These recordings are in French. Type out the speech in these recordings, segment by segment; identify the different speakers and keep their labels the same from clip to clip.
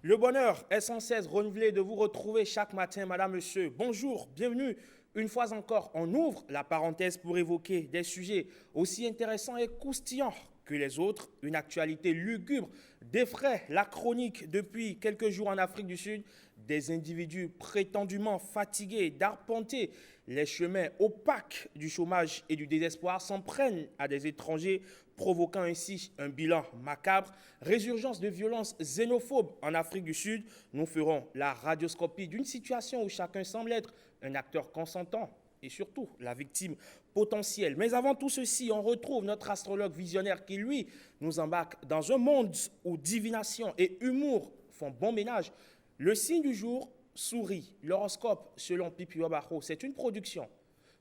Speaker 1: Le bonheur est sans cesse renouvelé de vous retrouver chaque matin, madame, monsieur. Bonjour, bienvenue. Une fois encore, on ouvre la parenthèse pour évoquer des sujets aussi intéressants et croustillants que les autres. Une actualité lugubre défraie la chronique depuis quelques jours en Afrique du Sud. Des individus prétendument fatigués d'arpenter les chemins opaques du chômage et du désespoir s'en prennent à des étrangers, provoquant ainsi un bilan macabre. Résurgence de violences xénophobes en Afrique du Sud. Nous ferons la radioscopie d'une situation où chacun semble être un acteur consentant et surtout la victime potentielle. Mais avant tout ceci, on retrouve notre astrologue visionnaire qui, lui, nous embarque dans un monde où divination et humour font bon ménage. Le signe du jour, souris. L'horoscope, selon Pipi Wabaho, c'est une production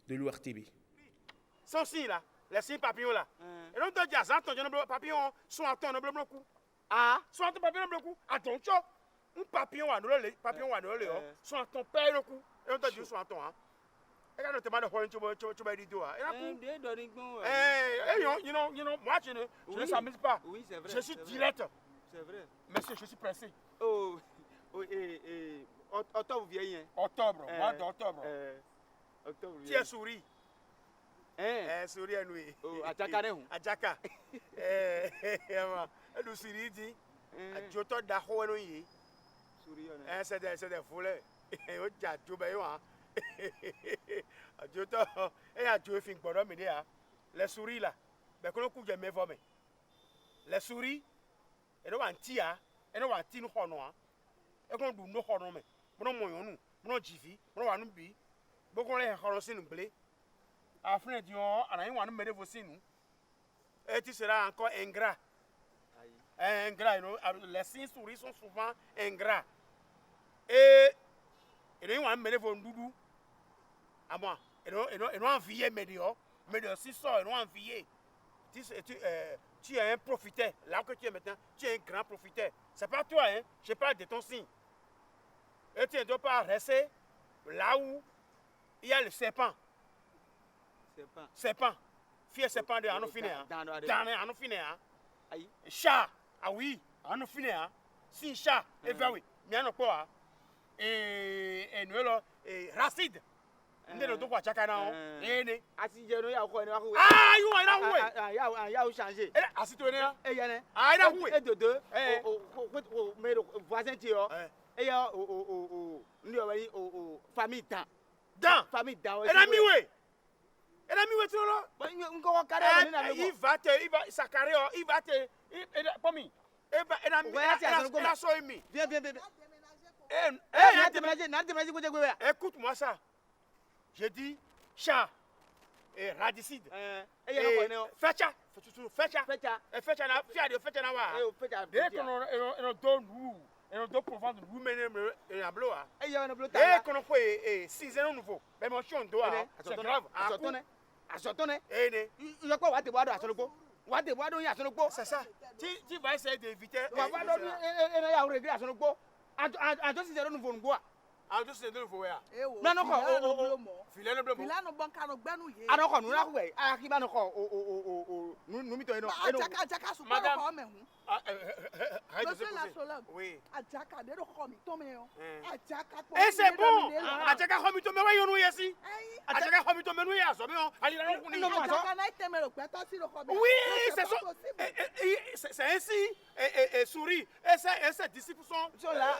Speaker 1: de l'ORTB.
Speaker 2: Son signe là, les signes papillons là. Et donc, tu as un papillon, soit un ton bleu blanc. Ah, soit un papillon blanc. Attends, tu as un papillon à nous, papillon à nous, soit un ton père le coup. Et on t'a dit soit un ton. Et quand tu m'as dit, tu vas dire, moi, je ne s'amuse pas.
Speaker 3: Oui, c'est vrai.
Speaker 2: Je suis direct.
Speaker 3: C'est vrai.
Speaker 2: Monsieur, je suis pressé.
Speaker 3: Oh, octobre vieillit.
Speaker 2: Octobre, mois d'octobre.
Speaker 3: Octobre
Speaker 2: Tu es souris. Souris à nous.
Speaker 3: Oh, à Tchaka.
Speaker 2: À Tchaka. Nous souris dit. Je te d'Aho no yi.
Speaker 3: Souris.
Speaker 2: C'est des foulées. On t'a tout bien. Je te et à Dieu fin pour me dire les souris là. Mais qu'on coupe jamais vomé. Les souris et nous antia et nous antinu hono. Et qu'on do no hono me. Mon moyonu, mon jifi, mon wanu bi. Beaucoup les hono sin blé. Afin de on a un me de nous. Et tu seras encore ingrat. Ingrat, les signes souris sont souvent ingrats. Et nous avons mené vos doudous à moi. Et nous envié médiocre. Médiocre, si ça, et nous envié. Tu es un profiteur. Là que tu es maintenant, tu es un grand profiteur. C'est pas toi, hein. Je parle de ton signe. Et tu ne dois pas rester là où il y a le serpent. Serpent. Fier serpent de Anofinéa. Dans Anofinéa. Chat. Ah oui, Anofinéa. Si chat. Et bien oui. Bien encore. Et nous là. Racide. Nous ne doit pas chacun. Et ne.
Speaker 3: Asijeno ya ko ni wa ko.
Speaker 2: Ah, you are now.
Speaker 3: Ya changer.
Speaker 2: Et asitonéa.
Speaker 3: Et yana.
Speaker 2: Ah, là où.
Speaker 3: Et de deux. Mais voisin ti yo. Et ya ni o famille temps.
Speaker 2: Dans.
Speaker 3: Famille temps.
Speaker 2: Et la miwe. Et la miwe tu là. Il va sa carrière, il va te pas mi. Et la so mi.
Speaker 3: Viens.
Speaker 2: Écoute-moi ça. Je dis chat et radicide. Fecha. Fecha na fia de fecha na wa. Dès qu'on donne nous et on doit pouvoir nous mener en bloa. Et qu'on fait 6 ans nouveau. Mais mon chien doit. C'est grave.
Speaker 3: Asotone.
Speaker 2: Il
Speaker 3: y a quoi wa te boado asoloko. Wa te boado ya asoloko.
Speaker 2: C'est ça. Tu vas essayer d'éviter.
Speaker 3: Wa boado et ya regret asoloko. Ajo si zero nouveau ngwa.
Speaker 2: Ajo si zero nouveau ya.
Speaker 3: Na no ko
Speaker 2: Filé le bleu.
Speaker 4: Filano bankano gbenu ye.
Speaker 3: Ano ko nu na ku we. Akiba no ko nu mi to eno.
Speaker 4: Ajaka su ko ko me hu.
Speaker 2: Monsieur
Speaker 4: l'astrologue.
Speaker 2: Oui.
Speaker 4: Ajaka de ko mi to me yo. Ajaka ko.
Speaker 2: Et c'est bon. Ajaka ko mi to me wa yonu yesi. Ajaka ko mi to me nu ya so me on. Ali na ku ni.
Speaker 4: Ajaka na ite me lo pe to si lo ko be.
Speaker 2: Oui, c'est ça. C'est ainsi et souris. Et ces disciples sont là.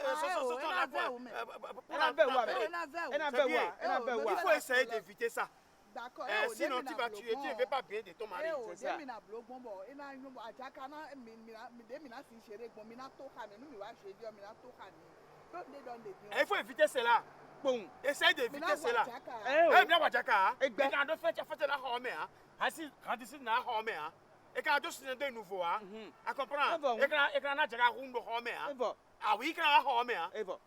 Speaker 2: Il faut essayer d'éviter ça.
Speaker 4: D'accord.
Speaker 2: Sinon tu vas tuer, tu ne veux pas bien de ton mari.
Speaker 4: C'est ça.
Speaker 2: Il faut éviter cela.
Speaker 3: Bon,
Speaker 2: essaye d'éviter cela. Bien Wajaka. Et quand on fait la home, et quand on se de nouveau, à comprendre. Et quand on a déjà roule home, ah oui, quand on a home,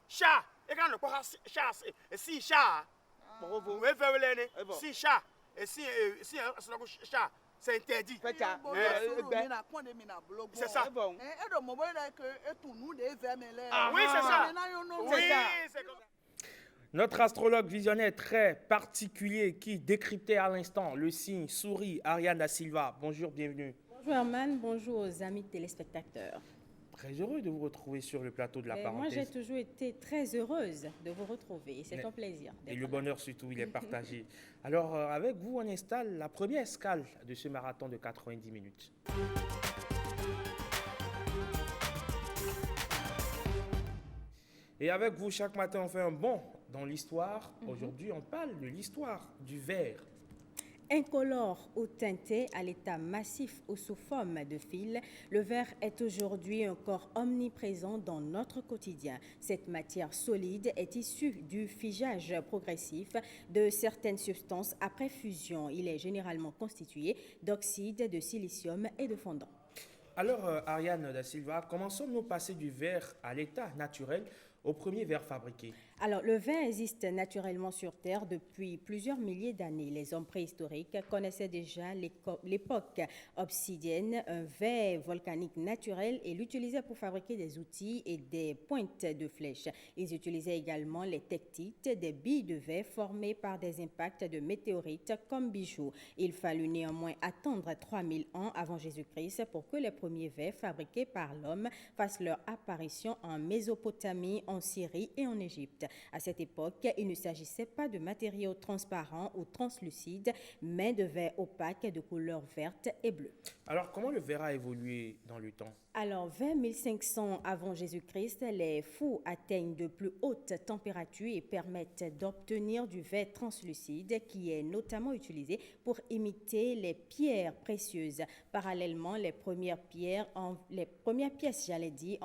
Speaker 2: chat, et quand on a chat, si chat. Si chat et si chat c'est interdit. C'est ça. Oui, c'est ça. Oui, c'est comme ça.
Speaker 1: Notre astrologue visionnaire très particulier qui décryptait à l'instant le signe souris, Ariane da Silva. Bonjour, bienvenue.
Speaker 5: Bonjour Herman, bonjour aux amis téléspectateurs.
Speaker 1: Très heureux de vous retrouver sur le plateau de la
Speaker 5: Et moi, j'ai
Speaker 1: parenthèse.
Speaker 5: toujours été très heureuse de vous retrouver. C'est un plaisir.
Speaker 1: Et
Speaker 5: d'être
Speaker 1: le
Speaker 5: là.
Speaker 1: bonheur surtout, il est partagé. Alors, avec vous, on installe la première escale de ce marathon de 90 minutes. Et avec vous, chaque matin, on fait un bond dans l'histoire. Aujourd'hui, on parle de l'histoire du verre.
Speaker 5: Incolore ou teinté à l'état massif ou sous forme de fil, le verre est aujourd'hui un corps omniprésent dans notre quotidien. Cette matière solide est issue du figeage progressif de certaines substances après fusion. Il est généralement constitué d'oxyde de silicium et de fondant.
Speaker 1: Alors, Ariane da Silva, comment sommes-nous passés du verre à l'état naturel au premier verre fabriqué?
Speaker 5: Alors, le verre existe naturellement sur Terre depuis plusieurs milliers d'années. Les hommes préhistoriques connaissaient déjà l'époque obsidienne, un verre volcanique naturel, et l'utilisaient pour fabriquer des outils et des pointes de flèches. Ils utilisaient également les tectites, des billes de verre formées par des impacts de météorites comme bijoux. Il fallut néanmoins attendre 3000 ans avant Jésus-Christ pour que les premiers verres fabriqués par l'homme fassent leur apparition en Mésopotamie, en Syrie et en Égypte. À cette époque, il ne s'agissait pas de matériaux transparents ou translucides, mais de verre opaque de couleur verte et bleue.
Speaker 1: Alors, comment le verre a évolué dans le temps?
Speaker 5: Alors, vers 1500 avant Jésus-Christ, les fours atteignent de plus hautes températures et permettent d'obtenir du verre translucide qui est notamment utilisé pour imiter les pierres précieuses. Parallèlement, les premières pièces, en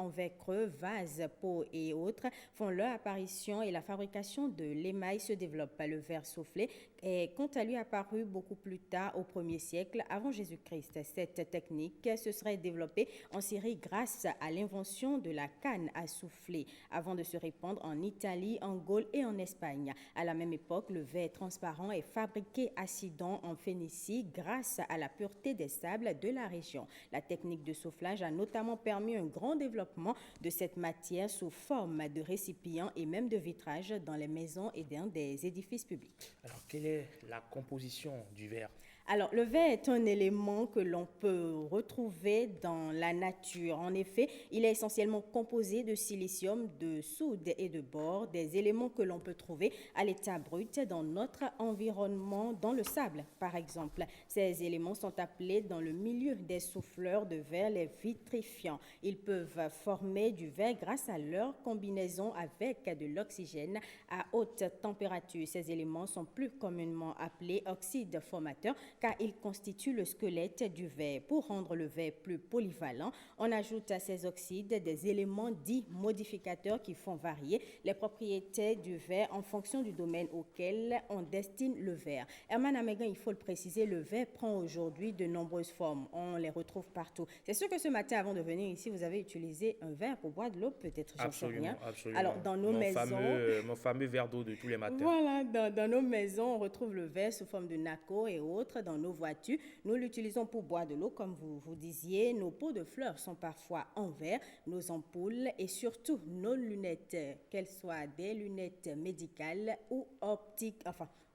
Speaker 5: verre creux, vases, pots et autres font leur apparition et la fabrication de l'émail se développe. Le verre soufflé est quant à lui apparu beaucoup plus tard au 1er siècle avant Jésus-Christ. Cette technique se serait développée en Syrie grâce à l'invention de la canne à souffler avant de se répandre en Italie, en Gaule et en Espagne. À la même époque, le verre transparent est fabriqué à Sidon en Phénicie grâce à la pureté des sables de la région. La technique de soufflage a notamment permis un grand développement de cette matière sous forme de récipients et même de vitrages dans les maisons et dans des édifices publics.
Speaker 1: Alors, quelle est la composition du verre?
Speaker 5: Alors, le verre est un élément que l'on peut retrouver dans la nature. En effet, il est essentiellement composé de silicium, de soude et de bore, des éléments que l'on peut trouver à l'état brut dans notre environnement, dans le sable, par exemple. Ces éléments sont appelés dans le milieu des souffleurs de verre les vitrifiants. Ils peuvent former du verre grâce à leur combinaison avec de l'oxygène à haute température. Ces éléments sont plus communément appelés oxydes formateurs car ils constituent le squelette du verre. Pour rendre le verre plus polyvalent, on ajoute à ces oxydes des éléments dits modificateurs qui font varier les propriétés du verre en fonction du domaine auquel on destine le verre. Herman Amegan, il faut le préciser, le verre prend aujourd'hui de nombreuses formes. On les retrouve partout. C'est sûr que ce matin, avant de venir ici, vous avez utilisé un verre pour boire de l'eau, peut-être, j'en sais rien.
Speaker 1: Absolument.
Speaker 5: Alors, dans nos maisons...
Speaker 1: Mon fameux verre d'eau de tous les matins.
Speaker 5: Voilà, dans nos maisons, on retrouve le verre sous forme de naco et autres. Dans nos voitures, nous l'utilisons pour boire de l'eau, comme vous disiez. Nos pots de fleurs sont parfois en verre, nos ampoules et surtout nos lunettes, qu'elles soient des lunettes médicales ou optiques,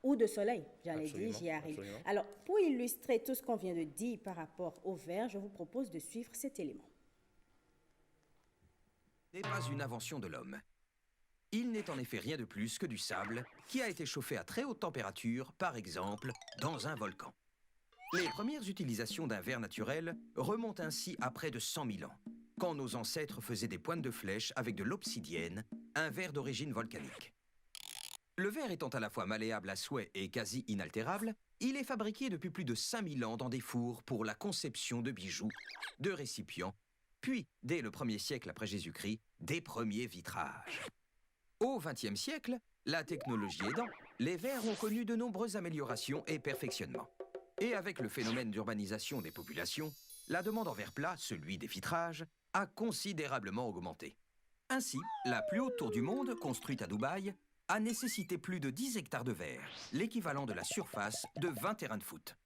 Speaker 5: ou de soleil, j'allais dire, j'y arrive.
Speaker 1: Absolument.
Speaker 5: Alors, pour illustrer tout ce qu'on vient de dire par rapport au verre, je vous propose de suivre cet élément.
Speaker 6: N'est pas une invention de l'homme. Il n'est en effet rien de plus que du sable qui a été chauffé à très haute température, par exemple, dans un volcan. Les premières utilisations d'un verre naturel remontent ainsi à près de 100 000 ans, quand nos ancêtres faisaient des pointes de flèche avec de l'obsidienne, un verre d'origine volcanique. Le verre étant à la fois malléable à souhait et quasi inaltérable, il est fabriqué depuis plus de 5000 ans dans des fours pour la conception de bijoux, de récipients, puis, dès le 1er siècle après Jésus-Christ, des premiers vitrages. Au XXe siècle, la technologie aidant, les verres ont connu de nombreuses améliorations et perfectionnements. Et avec le phénomène d'urbanisation des populations, la demande en verre plat, celui des vitrages, a considérablement augmenté. Ainsi, la plus haute tour du monde, construite à Dubaï, a nécessité plus de 10 hectares de verre, l'équivalent de la surface de 20 terrains de foot.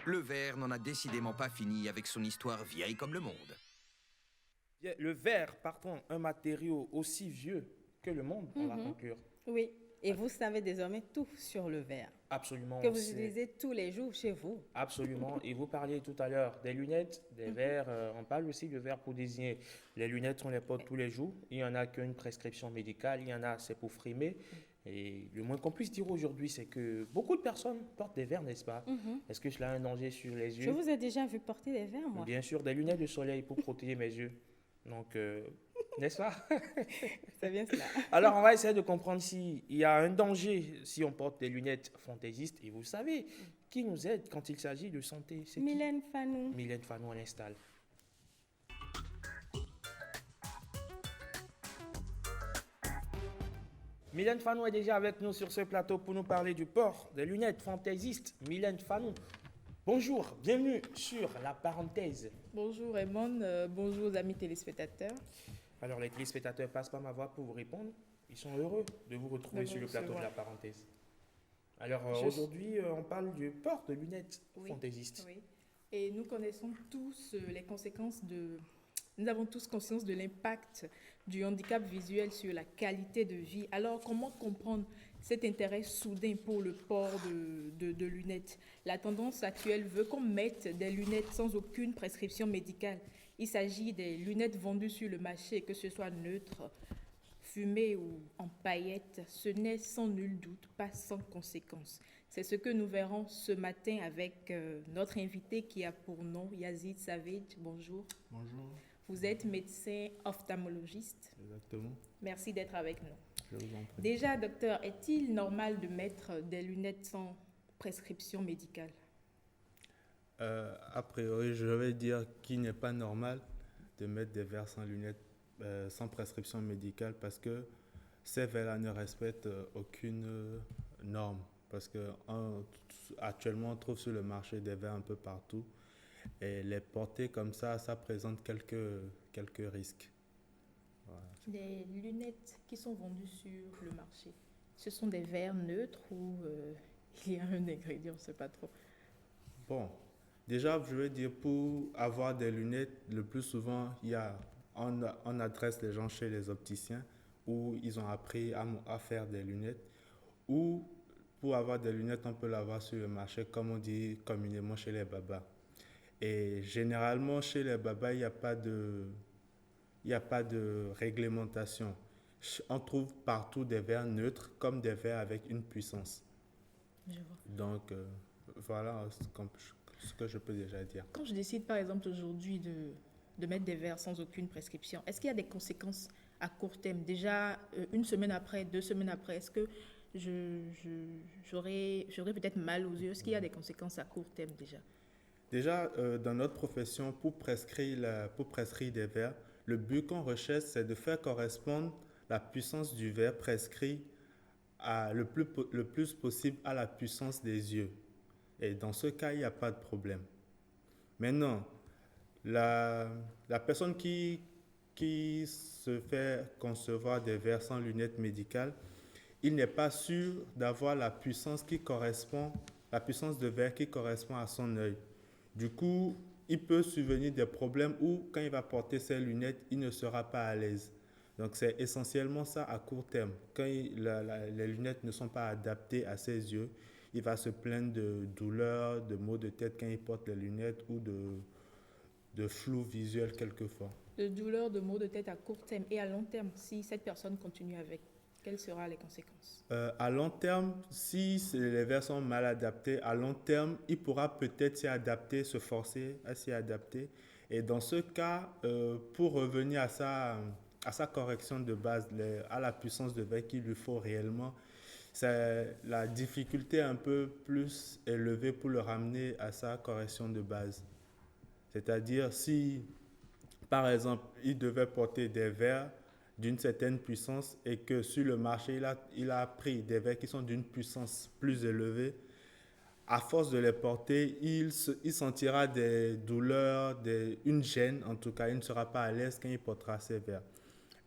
Speaker 6: Le verre n'en a décidément pas fini avec son histoire vieille comme le monde.
Speaker 1: Le verre, par contre, un matériau aussi vieux que le monde, on va conclure.
Speaker 5: Oui, Et vous savez désormais tout sur le verre,
Speaker 1: Absolument.
Speaker 5: que vous
Speaker 1: c'est-
Speaker 5: utilisez tous les jours chez vous.
Speaker 1: Absolument. Et vous parliez tout à l'heure des lunettes, des verres. On parle aussi de verres pour désigner. Les lunettes, on les porte tous les jours. Il y en a qu'une prescription médicale. Il y en a, c'est pour frimer. Et le moins qu'on puisse dire aujourd'hui, c'est que beaucoup de personnes portent des verres, n'est-ce pas? Est-ce que cela a un danger sur les
Speaker 5: Je
Speaker 1: yeux?
Speaker 5: vous ai déjà vu porter des verres, moi.
Speaker 1: Bien sûr, des lunettes de soleil pour protéger mes yeux. Donc, n'est-ce pas?
Speaker 5: C'est bien cela.
Speaker 1: Alors, on va essayer de comprendre s'il y a un danger si on porte des lunettes fantaisistes. Et vous savez, qui nous aide quand il s'agit de santé? C'est qui?
Speaker 5: Mylène Fanou.
Speaker 1: Mylène Fanou, on l'installe. Mylène Fanou est déjà avec nous sur ce plateau pour nous parler du port des lunettes fantaisistes. Mylène Fanou, bonjour, bienvenue sur La Parenthèse.
Speaker 7: Bonjour Raymond, bonjour aux amis téléspectateurs.
Speaker 1: Alors, les téléspectateurs passent par ma voix pour vous répondre. Ils sont heureux de vous retrouver
Speaker 7: De
Speaker 1: sur le
Speaker 7: vous
Speaker 1: plateau de
Speaker 7: recevoir.
Speaker 1: La Parenthèse. Alors,
Speaker 7: Je-
Speaker 1: aujourd'hui, on parle du port de lunettes
Speaker 7: Oui.
Speaker 1: fantaisistes.
Speaker 7: Oui. Et nous connaissons tous les conséquences de... Nous avons tous conscience de l'impact du handicap visuel sur la qualité de vie. Alors, comment comprendre cet intérêt soudain pour le port de lunettes? La tendance actuelle veut qu'on mette des lunettes sans aucune prescription médicale. Il s'agit des lunettes vendues sur le marché, que ce soit neutre, fumée ou en paillettes. Ce n'est sans nul doute pas sans conséquence. C'est ce que nous verrons ce matin avec notre invité qui a pour nom Yazid Savage. Bonjour.
Speaker 8: Bonjour,
Speaker 7: Vous êtes médecin ophtalmologiste.
Speaker 8: exactement.
Speaker 7: Merci d'être avec nous.
Speaker 8: Je vous en prie.
Speaker 7: Déjà, docteur, est-il normal de mettre des lunettes sans prescription médicale?
Speaker 8: A priori, je vais dire qu'il n'est pas normal de mettre des verres sans lunettes, sans prescription médicale, parce que ces verres-là ne respectent aucune norme. Parce que actuellement, on trouve sur le marché des verres un peu partout. Et les porter comme ça présente quelques risques. Voilà.
Speaker 7: Les lunettes qui sont vendues sur le marché, ce sont des verres neutres ou il y a un ingrédient, on ne sait pas trop.
Speaker 8: Bon, déjà, je veux dire, pour avoir des lunettes, le plus souvent, on adresse les gens chez les opticiens où ils ont appris à faire des lunettes. Ou pour avoir des lunettes, on peut l'avoir sur le marché, comme on dit communément chez les babas. Et généralement, chez les babas, il n'y a pas de réglementation. On trouve partout des verres neutres comme des verres avec une puissance.
Speaker 7: Je vois.
Speaker 8: Donc, voilà ce que je peux déjà dire.
Speaker 7: Quand je décide par exemple aujourd'hui de mettre des verres sans aucune prescription, est-ce qu'il y a des conséquences à court terme? Déjà, une semaine après, 2 semaines après, est-ce que j'aurais peut-être mal aux yeux? Est-ce qu'il y a des conséquences à court terme déjà?
Speaker 8: Déjà, dans notre profession, pour prescrire des verres, le but qu'on recherche, c'est de faire correspondre la puissance du verre prescrit le plus possible à la puissance des yeux. Et dans ce cas, il n'y a pas de problème. Maintenant, la personne qui se fait concevoir des verres sans lunettes médicales, il n'est pas sûr d'avoir la puissance de verre qui correspond à son œil. Du coup, il peut survenir des problèmes où, quand il va porter ses lunettes, il ne sera pas à l'aise. Donc, c'est essentiellement ça à court terme. Quand les lunettes ne sont pas adaptées à ses yeux, il va se plaindre de douleurs, de maux de tête quand il porte les lunettes ou de flou visuel quelquefois.
Speaker 7: De douleurs, de maux de tête à court terme et à long terme, si cette personne continue avec, quelles seront les conséquences?
Speaker 8: À long terme, si les verres sont mal adaptés, à long terme, il pourra peut-être s'y adapter, se forcer à s'y adapter. Et dans ce cas, pour revenir à sa correction de base, à la puissance de verre qu'il lui faut réellement, c'est la difficulté un peu plus élevée pour le ramener à sa correction de base. C'est-à-dire, si, par exemple, il devait porter des verres d'une certaine puissance et que sur le marché, il a pris des verres qui sont d'une puissance plus élevée, à force de les porter, il sentira des douleurs, une gêne, en tout cas, il ne sera pas à l'aise quand il portera ses verres.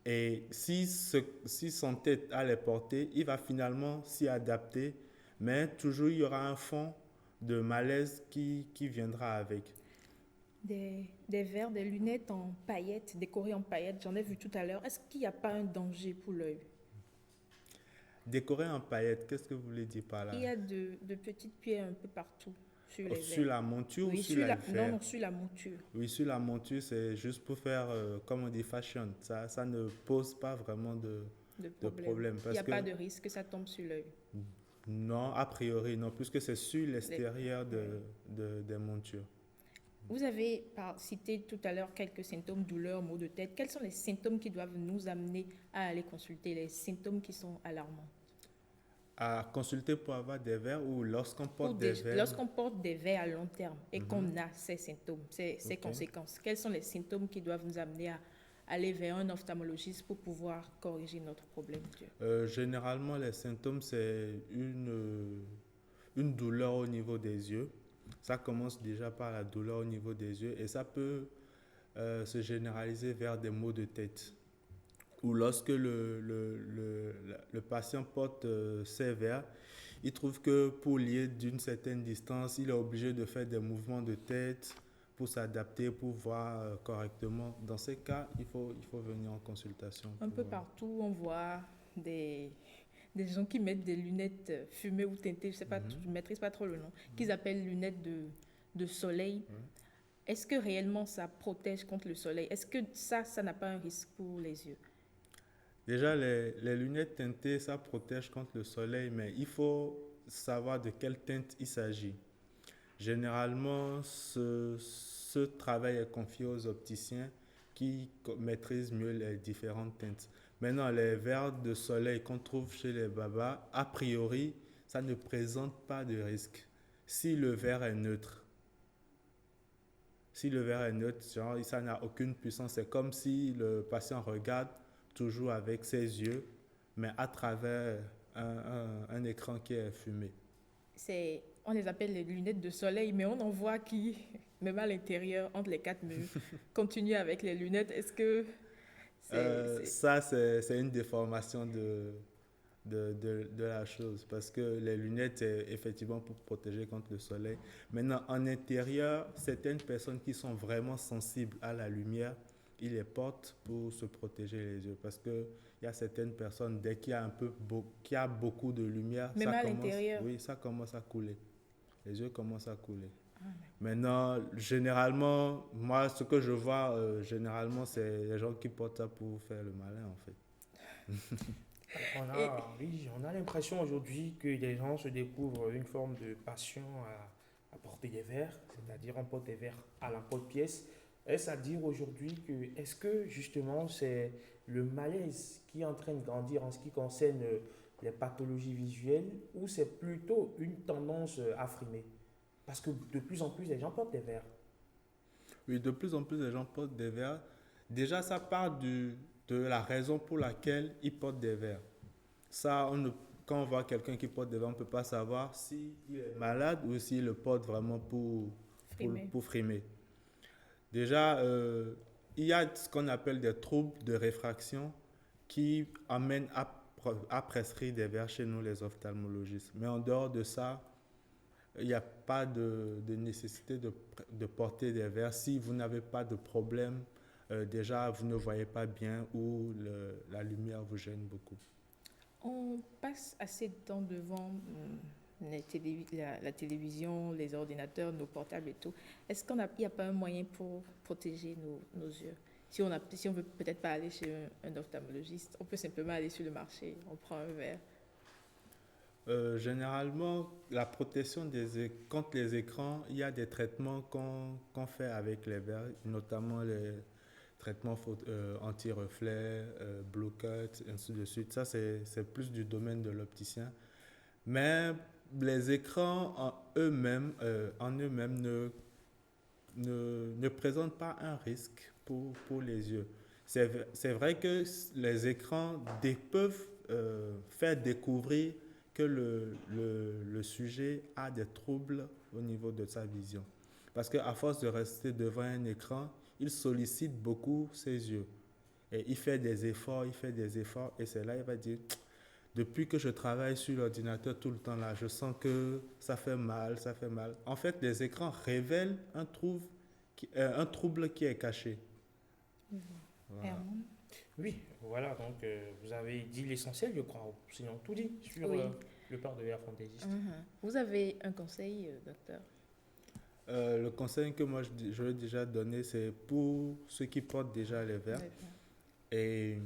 Speaker 8: Et si s'entête à les porter, il va finalement s'y adapter, mais toujours il y aura un fond de malaise qui viendra avec.
Speaker 7: Des verres, des lunettes en paillettes, décorées en paillettes, j'en ai vu tout à l'heure. Est-ce qu'il n'y a pas un danger pour l'œil?
Speaker 8: Décorer en paillettes, qu'est-ce que vous voulez dire par là?
Speaker 7: Il y a de petites pierres un peu partout sur les
Speaker 8: Sur
Speaker 7: verres.
Speaker 8: la monture
Speaker 7: Oui,
Speaker 8: ou sur la
Speaker 7: non,
Speaker 8: verre?
Speaker 7: non, sur la monture.
Speaker 8: Oui, sur la monture, c'est juste pour faire, comme on dit, fashion. Ça ne pose pas vraiment de problème.
Speaker 7: Il
Speaker 8: Parce
Speaker 7: n'y a
Speaker 8: que,
Speaker 7: pas de risque que ça tombe sur l'œil.
Speaker 8: non, a priori, non, puisque c'est sur l'extérieur des montures.
Speaker 7: Vous avez cité tout à l'heure quelques symptômes, douleurs, maux de tête. Quels sont les symptômes qui doivent nous amener à aller consulter, les symptômes qui sont alarmants?
Speaker 8: À consulter pour avoir des verres ou lorsqu'on porte des verres?
Speaker 7: Lorsqu'on porte des verres à long terme et qu'on a ces symptômes, ces conséquences, quels sont les symptômes qui doivent nous amener à aller vers un ophtalmologiste pour pouvoir corriger notre problème?
Speaker 8: Généralement, les symptômes, c'est une douleur au niveau des yeux. Ça commence déjà par la douleur au niveau des yeux et ça peut se généraliser vers des maux de tête. Ou lorsque le patient porte ses verres, il trouve que pour lier d'une certaine distance, il est obligé de faire des mouvements de tête pour s'adapter, pour voir correctement. Dans ces cas, il faut venir en consultation.
Speaker 7: Un peu partout, on voit des gens qui mettent des lunettes fumées ou teintées, je sais pas, je ne maîtrise pas trop le nom, qu'ils appellent lunettes de soleil. Est-ce que réellement ça protège contre le soleil? Est-ce que ça n'a pas un risque pour les yeux?
Speaker 8: Déjà, les lunettes teintées, ça protège contre le soleil, mais il faut savoir de quelle teinte il s'agit. Généralement, ce travail est confié aux opticiens qui maîtrisent mieux les différentes teintes. Maintenant, les verres de soleil qu'on trouve chez les babas, a priori, ça ne présente pas de risque. Si le verre est neutre, genre, ça n'a aucune puissance. C'est comme si le patient regarde toujours avec ses yeux, mais à travers un écran qui est fumé.
Speaker 7: On les appelle les lunettes de soleil, mais on en voit qui, même à l'intérieur, entre les quatre murs, continuent avec les lunettes. Est-ce que
Speaker 8: ça, c'est une déformation de la chose, parce que les lunettes, c'est effectivement pour protéger contre le soleil. Maintenant, en intérieur, certaines personnes qui sont vraiment sensibles à la lumière, ils les portent pour se protéger les yeux, parce qu'il y a certaines personnes, dès qu'il y a beaucoup de lumière,
Speaker 7: même à l'intérieur,
Speaker 8: oui, ça commence à couler. Les yeux commencent à couler. Maintenant, généralement, moi, ce que je vois, généralement, c'est les gens qui portent ça pour faire le malin, en fait.
Speaker 1: On a l'impression aujourd'hui que les gens se découvrent une forme de passion à porter des verres, c'est-à-dire on porte des verres à l'emporte-pièce. Est-ce à dire aujourd'hui que, est-ce que justement c'est le malaise qui est en train de grandir en ce qui concerne les pathologies visuelles, ou c'est plutôt une tendance à frimer? Parce que de plus en plus les gens portent des verres.
Speaker 8: Oui, de plus en plus les gens portent des verres. Déjà, ça part de la raison pour laquelle ils portent des verres. Ça, quand on voit quelqu'un qui porte des verres, on ne peut pas savoir s'il est malade ou s'il le porte vraiment pour frimer. Déjà, il y a ce qu'on appelle des troubles de réfraction qui amènent à prescrire des verres chez nous, les ophtalmologistes. Mais en dehors de ça, il n'y a pas de nécessité de porter des verres si vous n'avez pas de problème. Déjà, vous ne voyez pas bien ou la lumière vous gêne beaucoup.
Speaker 7: On passe assez de temps devant la télévision, les ordinateurs, nos portables et tout. Est-ce qu'il n'y a pas un moyen pour protéger nos yeux? Si on ne veut peut-être pas aller chez un ophtalmologiste, on peut simplement aller sur le marché, on prend un verre.
Speaker 8: Généralement, la protection contre les écrans, il y a des traitements qu'on fait avec les verres, notamment les traitements anti-reflets, blue cut, ainsi de suite. Ça, c'est plus du domaine de l'opticien. Mais les écrans en eux-mêmes ne présentent pas un risque pour les yeux. C'est vrai que les écrans peuvent faire découvrir que le sujet a des troubles au niveau de sa vision. Parce qu'à force de rester devant un écran, il sollicite beaucoup ses yeux. Et il fait des efforts, et c'est là qu'il va dire, depuis que je travaille sur l'ordinateur tout le temps là, je sens que ça fait mal. En fait, les écrans révèlent un trouble qui est caché.
Speaker 7: Voilà.
Speaker 1: Oui, voilà, donc vous avez dit l'essentiel, je crois, sinon tout dit sur
Speaker 7: Oui.
Speaker 1: le port de verre fantaisiste.
Speaker 7: Vous avez un conseil, docteur?
Speaker 8: Le conseil que moi je vais déjà donner, c'est pour ceux qui portent déjà les verres. Et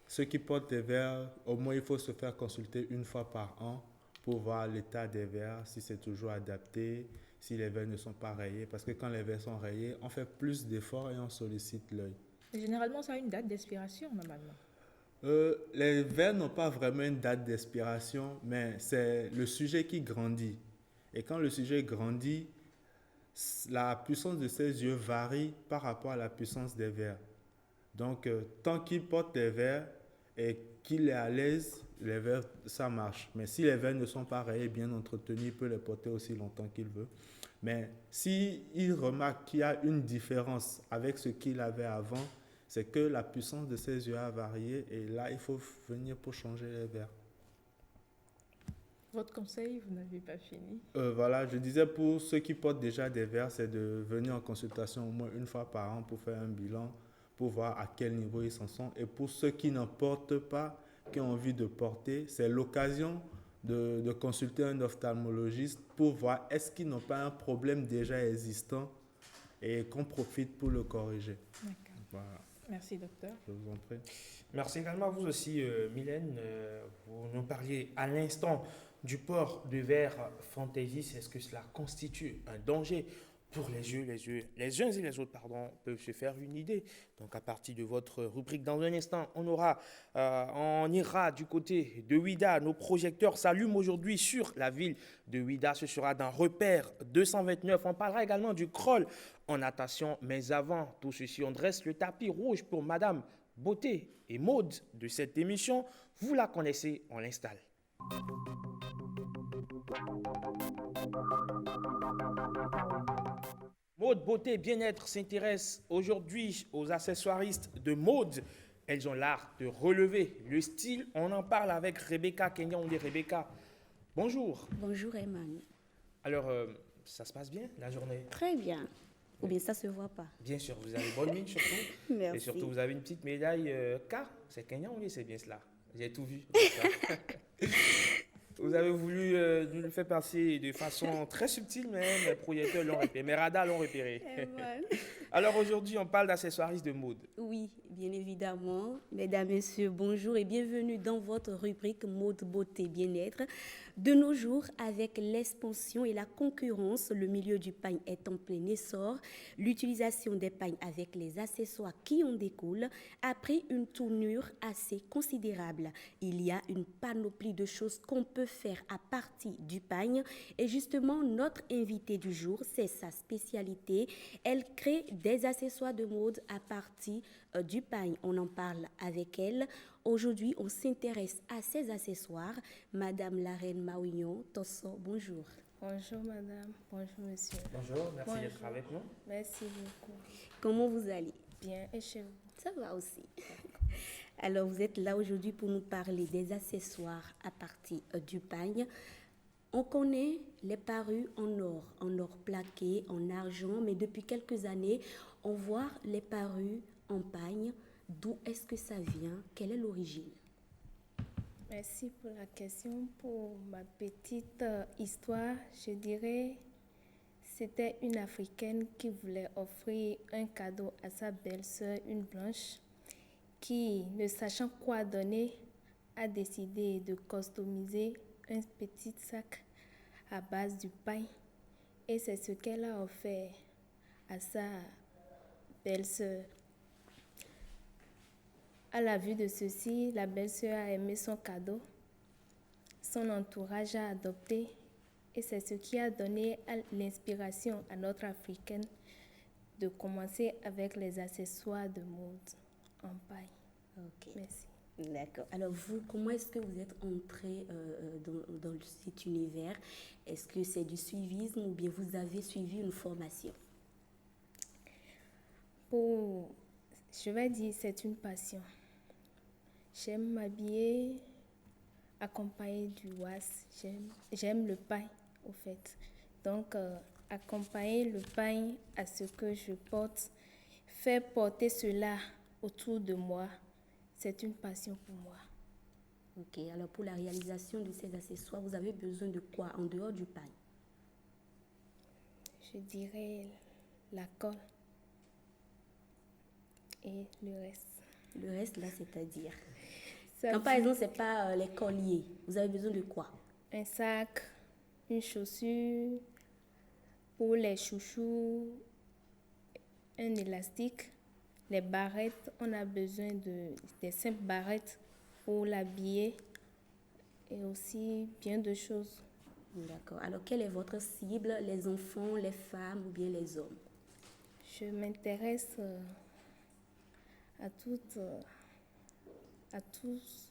Speaker 8: ceux qui portent les verres, au moins il faut se faire consulter une fois par an pour voir l'état des verres, si c'est toujours adapté, si les verres ne sont pas rayés. Parce que quand les verres sont rayés, on fait plus d'efforts et on sollicite l'œil.
Speaker 7: Généralement, ça a une date d'expiration, normalement.
Speaker 8: Les verres n'ont pas vraiment une date d'expiration, mais c'est le sujet qui grandit. Et quand le sujet grandit, la puissance de ses yeux varie par rapport à la puissance des verres. Donc, tant qu'il porte des verres et qu'il est à l'aise, les verres, ça marche. Mais si les verres ne sont pas rayés, bien entretenus, il peut les porter aussi longtemps qu'il veut. Mais s'il remarque qu'il y a une différence avec ce qu'il avait avant, c'est que la puissance de ses yeux a varié et là, il faut venir pour changer les verres.
Speaker 7: Votre conseil, vous n'avez pas fini?
Speaker 8: Voilà, je disais pour ceux qui portent déjà des verres, c'est de venir en consultation au moins une fois par an pour faire un bilan, pour voir à quel niveau ils en sont. Et pour ceux qui n'en portent pas, qui ont envie de porter, c'est l'occasion de consulter un ophtalmologiste pour voir est-ce qu'ils n'ont pas un problème déjà existant et qu'on profite pour le corriger.
Speaker 7: D'accord.
Speaker 8: Voilà.
Speaker 7: Merci, docteur.
Speaker 8: Je vous en prie.
Speaker 1: Merci également à vous aussi, Mylène. Vous nous parliez à l'instant du port de verre fantaisiste. Est-ce que cela constitue un danger pour les yeux? Les uns et les autres, peuvent se faire une idée. Donc, à partir de votre rubrique, dans un instant, on ira du côté de Ouidah. Nos projecteurs s'allument aujourd'hui sur la ville de Ouidah. Ce sera dans Repère 229. On parlera également du crawl en natation. Mais avant tout ceci, on dresse le tapis rouge pour Madame Beauté et Maude de cette émission. Vous la connaissez, on l'installe. Maude Beauté Bien-être s'intéresse aujourd'hui aux accessoiristes de mode. Elles ont l'art de relever le style. On en parle avec Rebecca Kenya. On dit Rebecca. Bonjour.
Speaker 9: Bonjour Eman.
Speaker 1: Alors, ça se passe bien la journée?
Speaker 9: Très bien. Ou bien ça se voit pas.
Speaker 1: Bien sûr, vous avez bonne mine surtout.
Speaker 9: Merci.
Speaker 1: Et surtout, vous avez une petite médaille K. C'est Kenya, oui, c'est bien cela. J'ai tout vu. Vous avez voulu nous le faire passer de façon très subtile, mais mes projecteurs l'ont repéré, mes radars l'ont repéré. Alors aujourd'hui, on parle d'accessoiristes de mode.
Speaker 9: Oui, bien évidemment. Mesdames, Messieurs, bonjour et bienvenue dans votre rubrique Mode, Beauté, Bien-être. De nos jours, avec l'expansion et la concurrence, le milieu du pagne est en plein essor. L'utilisation des pagnes avec les accessoires qui en découlent a pris une tournure assez considérable. Il y a une panoplie de choses qu'on peut faire à partir du pagne. Et justement, notre invitée du jour, c'est sa spécialité. Elle crée des accessoires de mode à partir du pagne. On en parle avec elle. Aujourd'hui, on s'intéresse à ces accessoires. Madame la reine Maouignon, Tosso, bonjour.
Speaker 10: Bonjour madame, bonjour monsieur.
Speaker 1: Bonjour, merci d'être avec nous.
Speaker 10: Merci beaucoup.
Speaker 9: Comment vous allez?
Speaker 10: Bien, et chez vous?
Speaker 9: Ça va aussi. Alors, vous êtes là aujourd'hui pour nous parler des accessoires à partir du pagne. On connaît les parures en or plaqué, en argent, mais depuis quelques années, on voit les parures en pagne. D'où est-ce que ça vient? Quelle est l'origine?
Speaker 10: Merci pour la question. Pour ma petite histoire, je dirais c'était une Africaine qui voulait offrir un cadeau à sa belle-sœur, une blanche, qui, ne sachant quoi donner, a décidé de customiser un petit sac à base du pain. Et c'est ce qu'elle a offert à sa belle-sœur. À la vue de ceci, la belle-sœur a aimé son cadeau. Son entourage a adopté et c'est ce qui a donné l'inspiration à notre Africaine de commencer avec les accessoires de mode en paille.
Speaker 9: Ok.
Speaker 10: Merci.
Speaker 9: D'accord. Alors vous, comment est-ce que vous êtes entré dans cet univers? Est-ce que c'est du suivisme ou bien vous avez suivi une formation?
Speaker 10: Je vais dire, c'est une passion. J'aime m'habiller, accompagner du was. J'aime le pain, au fait. Donc, accompagner le pain à ce que je porte, faire porter cela autour de moi, c'est une passion pour moi.
Speaker 9: Ok, alors pour la réalisation de ces accessoires, vous avez besoin de quoi en dehors du paille?
Speaker 10: Je dirais la colle et le reste.
Speaker 9: Le reste, là, c'est-à-dire?
Speaker 10: Ça
Speaker 9: Quand par
Speaker 10: dit-
Speaker 9: exemple, ce n'est pas les colliers, vous avez besoin de quoi?
Speaker 10: Un sac, une chaussure, pour les chouchous, un élastique, les barrettes, on a besoin des simples barrettes pour l'habiller et aussi bien de choses.
Speaker 9: D'accord. Alors, quelle est votre cible? Les enfants, les femmes ou bien les hommes?
Speaker 10: Je m'intéresse à tous,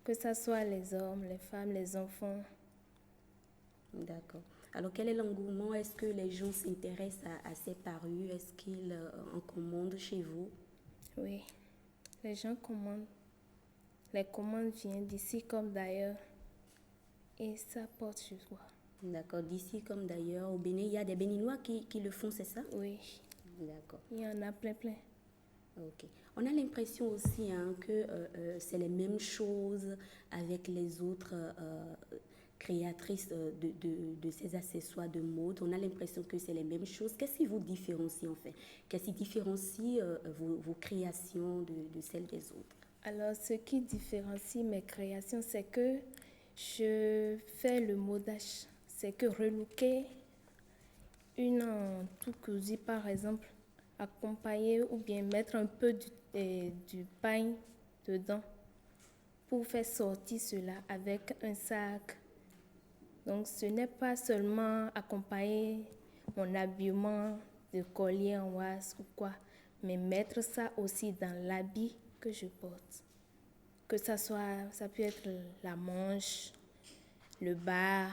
Speaker 10: que ce soit les hommes, les femmes, les enfants.
Speaker 9: D'accord. Alors, quel est l'engouement? Est-ce que les gens s'intéressent à ces parures? Est-ce qu'ils en commandent chez vous?
Speaker 10: Oui, les gens commandent. Les commandes viennent d'ici comme d'ailleurs et ça porte chez soi.
Speaker 9: D'accord. D'ici comme d'ailleurs, au Bénin, il y a des Béninois qui le font, c'est ça?
Speaker 10: Oui,
Speaker 9: D'accord.
Speaker 10: il y en a plein.
Speaker 9: Ok. On a l'impression aussi que c'est les mêmes choses avec les autres créatrices de ces accessoires de mode. On a l'impression que c'est les mêmes choses. Qu'est-ce qui vous différencie en fait? Qu'est-ce qui différencie vos créations de celles des autres?
Speaker 10: Alors, ce qui différencie mes créations, c'est que je fais le modage. C'est que relooker une en tout cousu, par exemple, accompagner ou bien mettre un peu du pain dedans pour faire sortir cela avec un sac. Donc, ce n'est pas seulement accompagner mon habillement de collier en oise ou quoi, mais mettre ça aussi dans l'habit que je porte. Que ça peut être la manche, le bas,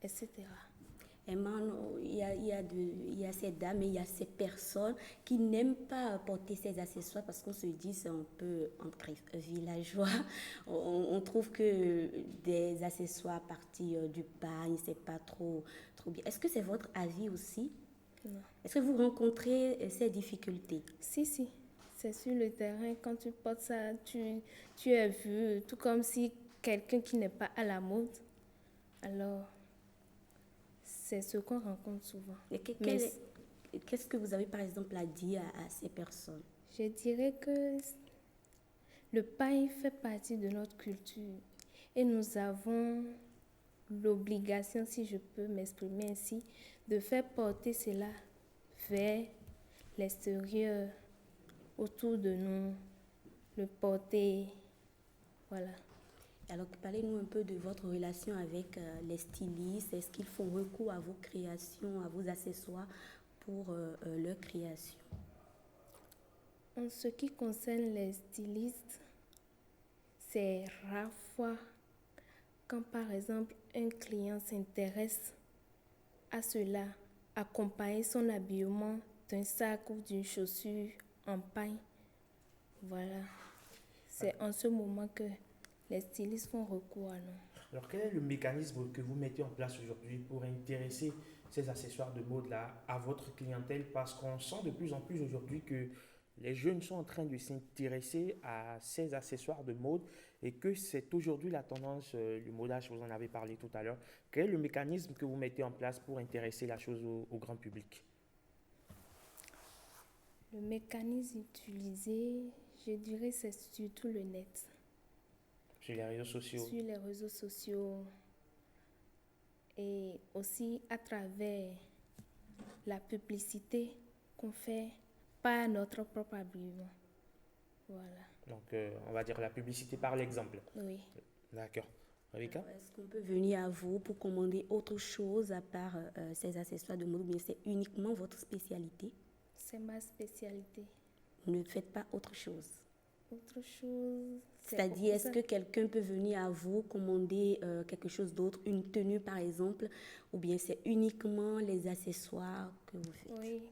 Speaker 10: etc.
Speaker 9: Emmanuel, il y a ces dames et il y a ces personnes qui n'aiment pas porter ces accessoires parce qu'on se dit c'est un peu entre villageois. On trouve que des accessoires à partir du pagne, c'est pas trop bien. Est-ce que c'est votre avis aussi?
Speaker 10: Non.
Speaker 9: Est-ce que vous rencontrez ces difficultés?
Speaker 10: Si. C'est sur le terrain, quand tu portes ça, tu es vu, tout comme si quelqu'un qui n'est pas à la mode. Alors, c'est ce qu'on rencontre souvent.
Speaker 9: Et qu'est-ce que vous avez par exemple à dire à ces personnes?
Speaker 10: Je dirais que le pain fait partie de notre culture et nous avons l'obligation, si je peux m'exprimer ainsi, de faire porter cela vers l'extérieur, autour de nous, le porter, voilà.
Speaker 9: Alors, parlez-nous un peu de votre relation avec les stylistes. Est-ce qu'ils font recours à vos créations, à vos accessoires pour leur création?
Speaker 10: En ce qui concerne les stylistes, c'est rare fois quand par exemple un client s'intéresse à cela, accompagner son habillement d'un sac ou d'une chaussure en paille. Voilà. C'est en ce moment que les stylistes font recours à nous.
Speaker 1: Alors, quel est le mécanisme que vous mettez en place aujourd'hui pour intéresser ces accessoires de mode-là à votre clientèle? Parce qu'on sent de plus en plus aujourd'hui que les jeunes sont en train de s'intéresser à ces accessoires de mode et que c'est aujourd'hui la tendance, le modage, vous en avez parlé tout à l'heure. Quel est le mécanisme que vous mettez en place pour intéresser la chose au grand public?
Speaker 10: Le mécanisme utilisé, je dirais, c'est surtout le net.
Speaker 1: Sur les réseaux sociaux.
Speaker 10: Sur les réseaux sociaux et aussi à travers la publicité qu'on fait par notre propre habillement. Voilà.
Speaker 1: Donc, on va dire la publicité par l'exemple.
Speaker 10: Oui.
Speaker 1: D'accord. Rebecca?
Speaker 9: Est-ce qu'on peut venir à vous pour commander autre chose à part ces accessoires de mode ou bien c'est uniquement votre spécialité?
Speaker 10: C'est ma spécialité.
Speaker 9: Vous ne faites pas autre chose?
Speaker 10: Autre chose.
Speaker 9: C'est-à-dire, est-ce que quelqu'un peut venir à vous commander quelque chose d'autre, une tenue par exemple, ou bien c'est uniquement les accessoires que vous faites?
Speaker 10: Oui,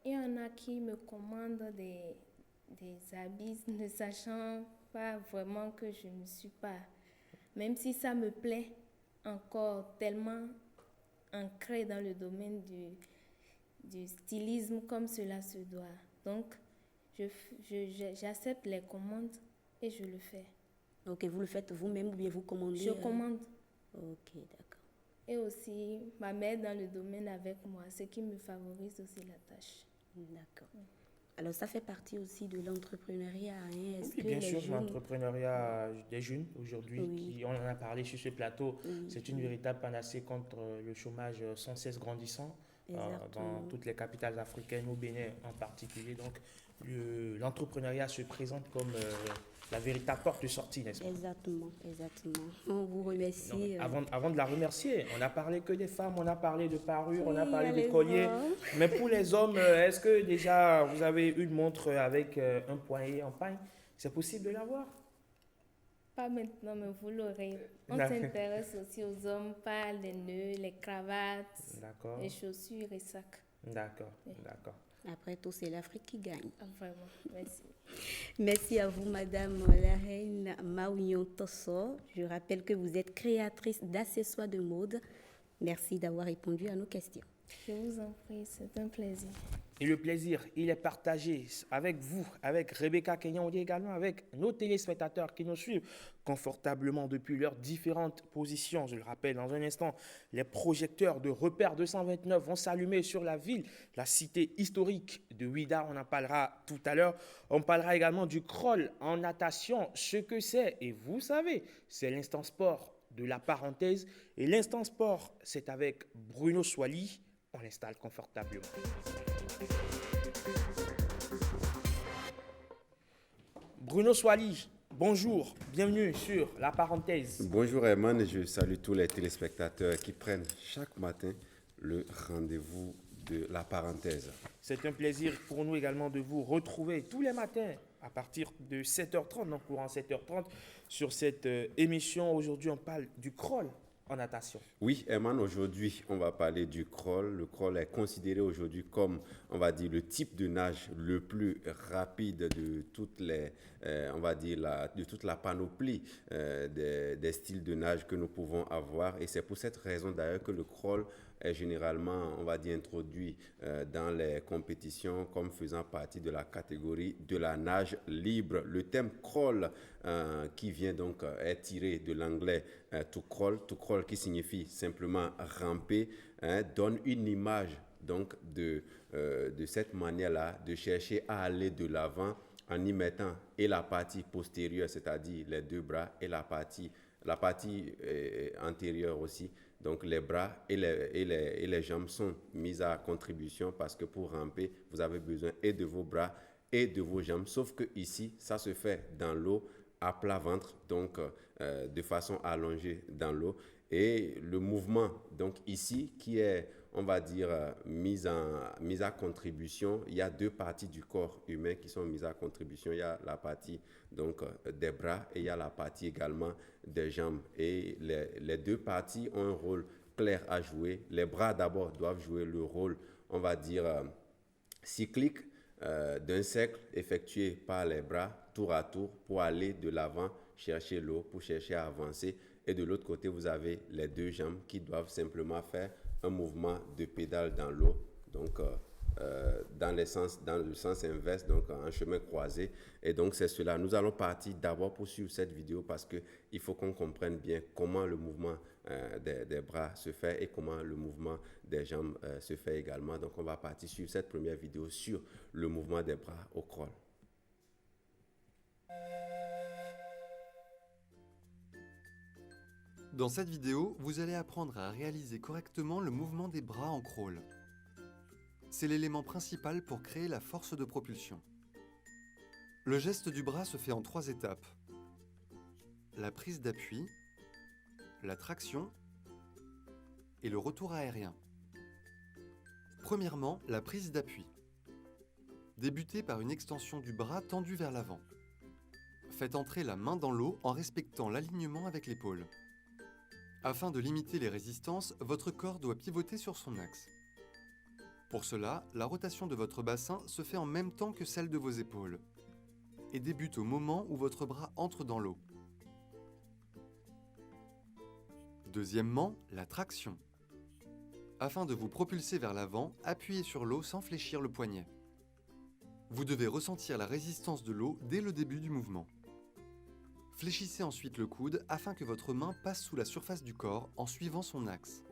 Speaker 10: il y en a qui me commandent des habits ne sachant pas vraiment que je ne suis pas, même si ça me plaît encore tellement ancré dans le domaine du stylisme comme cela se doit. Donc, j'accepte les commandes et je le fais.
Speaker 9: Ok, vous le faites vous-même ou bien vous commandez?
Speaker 10: Je commande.
Speaker 9: Ok, d'accord.
Speaker 10: Et aussi, ma mère dans le domaine avec moi, ce qui me favorise aussi la tâche.
Speaker 9: D'accord. Alors, ça fait partie aussi de l'entrepreneuriat. Hein?
Speaker 1: Oui, bien sûr, l'entrepreneuriat des jeunes aujourd'hui, on en a parlé sur ce plateau, c'est une véritable panacée contre le chômage sans cesse grandissant dans toutes les capitales africaines, au Bénin en particulier. Donc, l'entrepreneuriat se présente comme la véritable porte de sortie, n'est-ce pas?
Speaker 9: Exactement. On vous remercie.
Speaker 1: Avant de la remercier, on n'a parlé que des femmes, on a parlé de parures, on a parlé de colliers. Mais pour les hommes, est-ce que déjà vous avez une montre avec un poignet en paille? C'est possible de l'avoir?
Speaker 10: Pas maintenant, mais vous l'aurez. On s'intéresse aussi aux hommes par les nœuds, les cravates, les chaussures et sacs.
Speaker 1: D'accord.
Speaker 9: Après tout, c'est l'Afrique qui gagne.
Speaker 10: Ah, vraiment, merci.
Speaker 9: Merci à vous, Madame la Reine Maouignon Tosso. Je rappelle que vous êtes créatrice d'accessoires de mode. Merci d'avoir répondu à nos questions.
Speaker 10: Je vous en prie, c'est un plaisir.
Speaker 1: Et le plaisir, il est partagé avec vous, avec Rebecca Kenyan, on dit également avec nos téléspectateurs qui nous suivent confortablement depuis leurs différentes positions. Je le rappelle, dans un instant, les projecteurs de Repère 229 vont s'allumer sur la ville, la cité historique de Ouidah. On en parlera tout à l'heure. On parlera également du crawl en natation, ce que c'est. Et vous savez, c'est l'instant sport de la parenthèse. Et l'instant sport, c'est avec Bruno Soili. On l'installe confortablement. Bruno Soili, bonjour, bienvenue sur La Parenthèse.
Speaker 11: Bonjour Herman, et je salue tous les téléspectateurs qui prennent chaque matin le rendez-vous de La Parenthèse.
Speaker 1: C'est un plaisir pour nous également de vous retrouver tous les matins à partir de 7h30, donc courant 7h30, sur cette émission. Aujourd'hui, on parle du crawl en natation.
Speaker 11: Oui, Herman, aujourd'hui, on va parler du crawl. Le crawl est considéré aujourd'hui comme, on va dire, le type de nage le plus rapide de toutes les, de toute la panoplie des styles de nage que nous pouvons avoir. Et c'est pour cette raison d'ailleurs que le crawl est généralement, on va dire, introduit dans les compétitions comme faisant partie de la catégorie de la nage libre. Le thème crawl qui vient donc est tiré de l'anglais to crawl qui signifie simplement ramper, donne une image donc de cette manière-là de chercher à aller de l'avant en y mettant et la partie postérieure, c'est-à-dire les deux bras, et la partie antérieure aussi. Donc les bras et les jambes sont mises à contribution parce que pour ramper, vous avez besoin et de vos bras et de vos jambes. Sauf que ici, ça se fait dans l'eau à plat ventre, donc de façon allongée dans l'eau. Et le mouvement, donc ici, qui est, on va dire, mise à contribution, il y a deux parties du corps humain qui sont mises à contribution. Il y a la partie donc des bras et il y a la partie également des jambes. Et les deux parties ont un rôle clair à jouer. Les bras d'abord doivent jouer le rôle, on va dire, cyclique d'un cercle effectué par les bras tour à tour pour aller de l'avant, chercher l'eau, pour chercher à avancer. Et de l'autre côté, vous avez les deux jambes qui doivent simplement faire un mouvement de pédale dans l'eau, donc dans le sens inverse, donc en chemin croisé. Et donc c'est cela. Nous allons partir d'abord pour suivre cette vidéo parce qu'il faut qu'on comprenne bien comment le mouvement des bras se fait et comment le mouvement des jambes se fait également. Donc on va partir sur cette première vidéo sur le mouvement des bras au crawl.
Speaker 12: Dans cette vidéo, vous allez apprendre à réaliser correctement le mouvement des bras en crawl. C'est l'élément principal pour créer la force de propulsion. Le geste du bras se fait en 3 étapes. La prise d'appui, la traction et le retour aérien. Premièrement, la prise d'appui. Débutez par une extension du bras tendu vers l'avant. Faites entrer la main dans l'eau en respectant l'alignement avec l'épaule. Afin de limiter les résistances, votre corps doit pivoter sur son axe. Pour cela, la rotation de votre bassin se fait en même temps que celle de vos épaules et débute au moment où votre bras entre dans l'eau. Deuxièmement, la traction. Afin de vous propulser vers l'avant, appuyez sur l'eau sans fléchir le poignet. Vous devez ressentir la résistance de l'eau dès le début du mouvement. Fléchissez ensuite le coude afin que votre main passe sous la surface du corps en suivant son axe.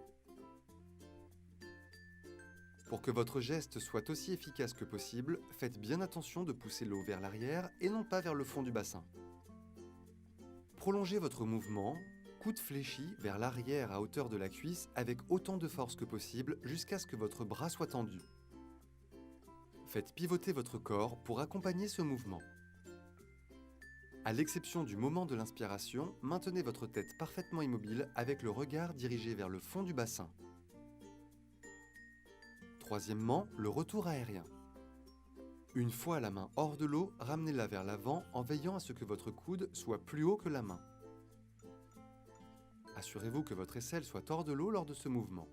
Speaker 12: Pour que votre geste soit aussi efficace que possible, faites bien attention de pousser l'eau vers l'arrière et non pas vers le fond du bassin. Prolongez votre mouvement, coude fléchi vers l'arrière à hauteur de la cuisse avec autant de force que possible jusqu'à ce que votre bras soit tendu. Faites pivoter votre corps pour accompagner ce mouvement. À l'exception du moment de l'inspiration, maintenez votre tête parfaitement immobile avec le regard dirigé vers le fond du bassin. Troisièmement, le retour aérien. Une fois la main hors de l'eau, ramenez-la vers l'avant en veillant à ce que votre coude soit plus haut que la main. Assurez-vous que votre aisselle soit hors de l'eau lors de ce mouvement.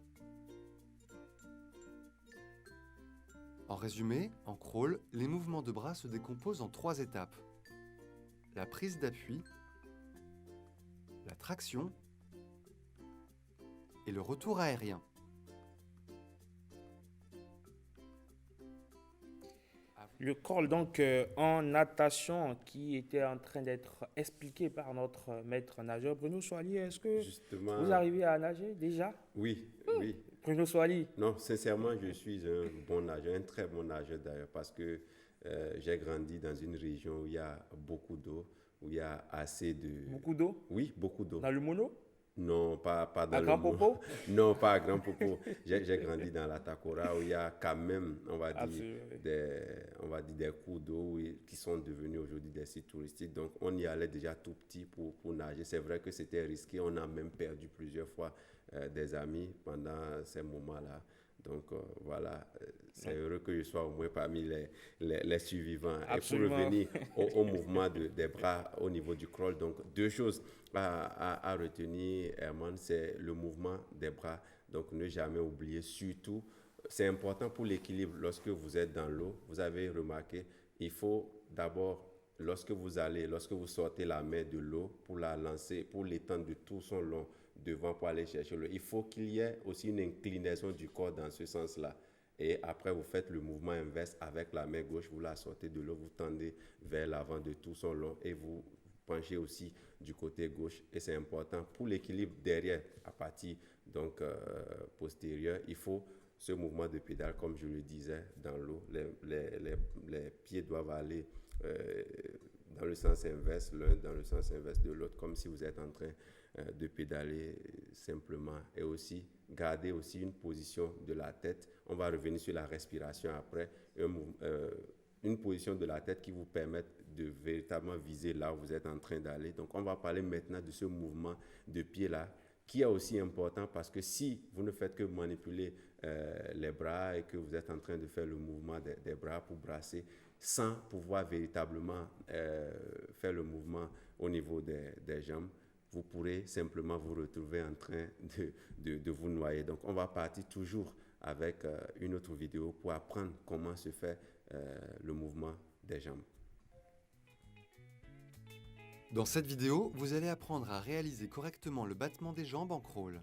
Speaker 12: En résumé, en crawl, les mouvements de bras se décomposent en 3 étapes. La prise d'appui, la traction et le retour aérien.
Speaker 1: Le crawl donc en natation qui était en train d'être expliqué par notre maître nageur Bruno Soali. Est-ce que
Speaker 11: Justement,
Speaker 1: vous arrivez à nager déjà?
Speaker 11: Oui, oui.
Speaker 1: Bruno Soali.
Speaker 11: Non, sincèrement, je suis un bon nageur, un très bon nageur d'ailleurs, parce que j'ai grandi dans une région où il y a beaucoup d'eau, où il y a assez de...
Speaker 1: Beaucoup d'eau?
Speaker 11: Oui, beaucoup d'eau.
Speaker 1: Dans le mono?
Speaker 11: Non, pas dans
Speaker 1: à
Speaker 11: le
Speaker 1: Grand
Speaker 11: mono.
Speaker 1: Popo?
Speaker 11: Non, pas à Grand Popo. J'ai grandi dans la Takora où il y a quand même, on va dire, des cours d'eau qui sont devenus aujourd'hui des sites touristiques. Donc, on y allait déjà tout petit pour nager. C'est vrai que c'était risqué. On a même perdu plusieurs fois des amis pendant ces moments-là. Donc, voilà, c'est heureux que je sois au moins parmi les survivants.
Speaker 1: Absolument.
Speaker 11: Et pour revenir au mouvement des bras au niveau du crawl, donc 2 choses à retenir, Herman, c'est le mouvement des bras. Donc, ne jamais oublier, surtout, c'est important pour l'équilibre lorsque vous êtes dans l'eau. Vous avez remarqué, il faut d'abord, lorsque vous sortez la main de l'eau pour la lancer, pour l'étendre de tout son long devant pour aller chercher l'eau, il faut qu'il y ait aussi une inclinaison du corps dans ce sens-là. Et après, vous faites le mouvement inverse avec la main gauche, vous la sortez de l'eau, vous tendez vers l'avant de tout son long et vous penchez aussi du côté gauche. Et c'est important pour l'équilibre derrière, à partir donc postérieur, il faut ce mouvement de pédale, comme je le disais, dans l'eau. Les pieds doivent aller dans le sens inverse, l'un dans le sens inverse de l'autre, comme si vous êtes en train de pédaler simplement. Et aussi, garder aussi une position de la tête. On va revenir sur la respiration après. Une position de la tête qui vous permette de véritablement viser là où vous êtes en train d'aller. Donc, on va parler maintenant de ce mouvement de pied-là, qui est aussi important parce que si vous ne faites que manipuler les bras et que vous êtes en train de faire le mouvement des bras pour brasser, sans pouvoir véritablement faire le mouvement au niveau des jambes, vous pourrez simplement vous retrouver en train de vous noyer. Donc, on va partir toujours avec une autre vidéo pour apprendre comment se fait le mouvement des jambes.
Speaker 12: Dans cette vidéo, vous allez apprendre à réaliser correctement le battement des jambes en crawl.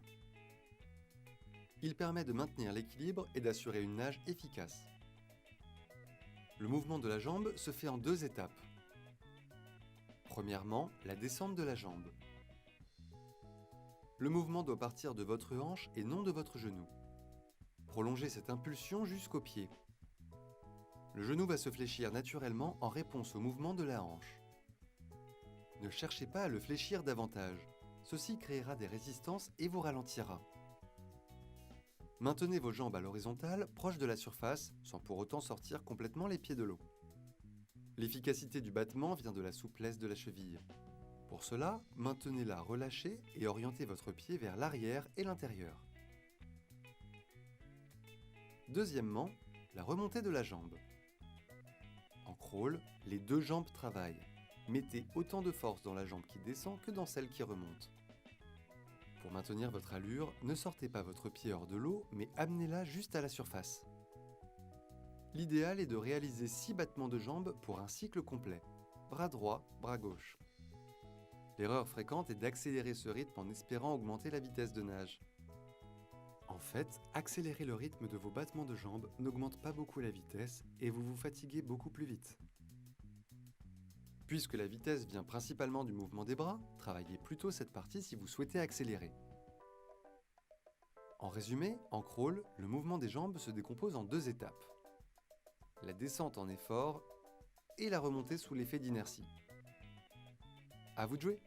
Speaker 12: Il permet de maintenir l'équilibre et d'assurer une nage efficace. Le mouvement de la jambe se fait en 2 étapes. Premièrement, la descente de la jambe. Le mouvement doit partir de votre hanche et non de votre genou. Prolongez cette impulsion jusqu'au pied. Le genou va se fléchir naturellement en réponse au mouvement de la hanche. Ne cherchez pas à le fléchir davantage. Ceci créera des résistances et vous ralentira. Maintenez vos jambes à l'horizontale, proche de la surface, sans pour autant sortir complètement les pieds de l'eau. L'efficacité du battement vient de la souplesse de la cheville. Pour cela, maintenez-la relâchée et orientez votre pied vers l'arrière et l'intérieur. Deuxièmement, la remontée de la jambe. En crawl, les 2 jambes travaillent. Mettez autant de force dans la jambe qui descend que dans celle qui remonte. Pour maintenir votre allure, ne sortez pas votre pied hors de l'eau, mais amenez-la juste à la surface. L'idéal est de réaliser 6 battements de jambes pour un cycle complet. Bras droit, bras gauche. L'erreur fréquente est d'accélérer ce rythme en espérant augmenter la vitesse de nage. En fait, accélérer le rythme de vos battements de jambes n'augmente pas beaucoup la vitesse et vous vous fatiguez beaucoup plus vite. Puisque la vitesse vient principalement du mouvement des bras, travaillez plutôt cette partie si vous souhaitez accélérer. En résumé, en crawl, le mouvement des jambes se décompose en 2 étapes. La descente en effort et la remontée sous l'effet d'inertie. À vous de jouer!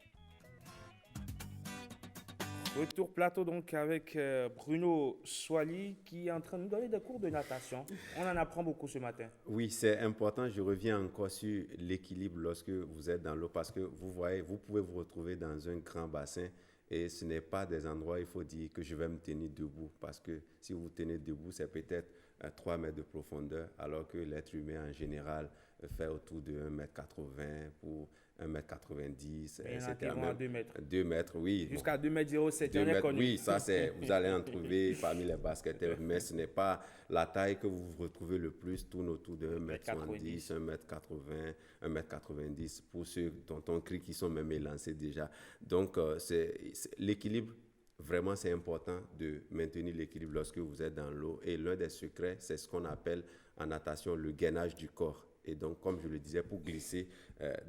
Speaker 1: Retour plateau donc avec Bruno Soili qui est en train de nous donner des cours de natation. On en apprend beaucoup ce matin.
Speaker 11: Oui, c'est important. Je reviens encore sur l'équilibre lorsque vous êtes dans l'eau parce que vous voyez, vous pouvez vous retrouver dans un grand bassin et ce n'est pas des endroits où il faut dire que je vais me tenir debout parce que si vous tenez debout, c'est peut-être 3 mètres de profondeur alors que l'être humain en général fait autour de 1,80 m pour 1,90 m.
Speaker 1: C'était à 2 mètres.
Speaker 11: 2 mètres, oui.
Speaker 1: Jusqu'à 2,07 m, j'en ai connu.
Speaker 11: Oui, ça c'est, vous allez en trouver parmi les basketteurs, mais ce n'est pas la taille que vous retrouvez le plus, tourne autour de 1,70 m, 1,80 m, 1,90 m pour ceux dont on crie qui sont même élancés déjà. Donc, c'est l'équilibre. Vraiment, c'est important de maintenir l'équilibre lorsque vous êtes dans l'eau. Et l'un des secrets, c'est ce qu'on appelle en natation le gainage du corps. Et donc, comme je le disais, pour glisser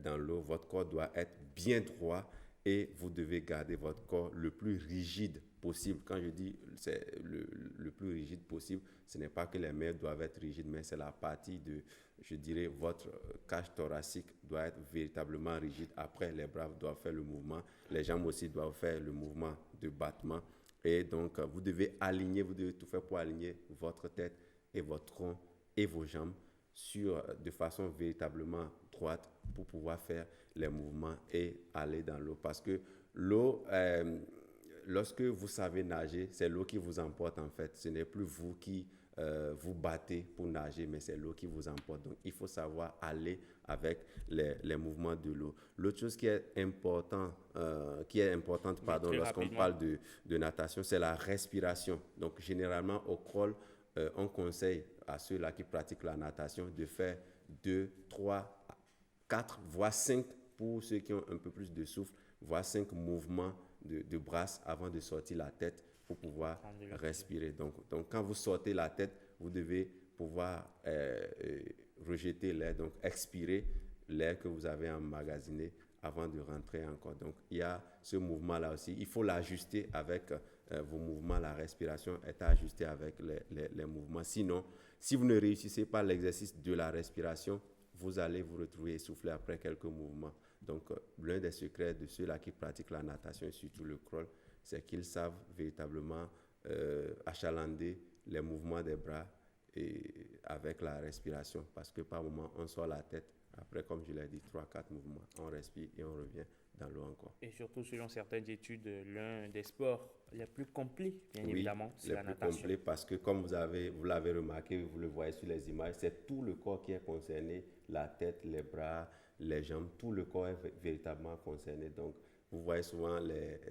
Speaker 11: dans l'eau, votre corps doit être bien droit et vous devez garder votre corps le plus rigide possible. Quand je dis c'est le plus rigide possible, ce n'est pas que les mains doivent être rigides, mais c'est la partie de, je dirais, votre cage thoracique doit être véritablement rigide. Après, les bras doivent faire le mouvement, les jambes aussi doivent faire le mouvement de battement. Et donc, vous devez aligner, vous devez tout faire pour aligner votre tête et votre tronc et vos jambes de façon véritablement droite pour pouvoir faire les mouvements et aller dans l'eau. Parce que l'eau, lorsque vous savez nager, c'est l'eau qui vous emporte en fait. Ce n'est plus vous qui vous battez pour nager, mais c'est l'eau qui vous emporte. Donc, il faut savoir aller avec les mouvements de l'eau. L'autre chose qui est importante, lorsqu'on parle de natation, c'est la respiration. Donc, généralement, au crawl, on conseille à ceux-là qui pratiquent la natation de faire 2, 3, 4, voire 5 pour ceux qui ont un peu plus de souffle, voire 5 mouvements de brasse avant de sortir la tête pour pouvoir respirer. Donc, quand vous sortez la tête, vous devez pouvoir rejeter l'air, donc expirer l'air que vous avez emmagasiné avant de rentrer encore. Donc, il y a ce mouvement-là aussi. Il faut l'ajuster avec vos mouvements. La respiration est ajustée avec les mouvements. Sinon, si vous ne réussissez pas l'exercice de la respiration, vous allez vous retrouver essoufflé après quelques mouvements. Donc, l'un des secrets de ceux-là qui pratiquent la natation et surtout le crawl, c'est qu'ils savent véritablement achalander les mouvements des bras et avec la respiration. Parce que par moment, on sort la tête. Après, comme je l'ai dit, 3-4 mouvements, on respire et on revient dans l'eau encore.
Speaker 1: Et surtout, selon certaines études, l'un des sports les plus complets, bien évidemment, c'est la natation. Oui, les plus complets
Speaker 11: parce que comme vous l'avez remarqué, vous le voyez sur les images, c'est tout le corps qui est concerné, la tête, les bras, les jambes, tout le corps est véritablement concerné. Donc, vous voyez souvent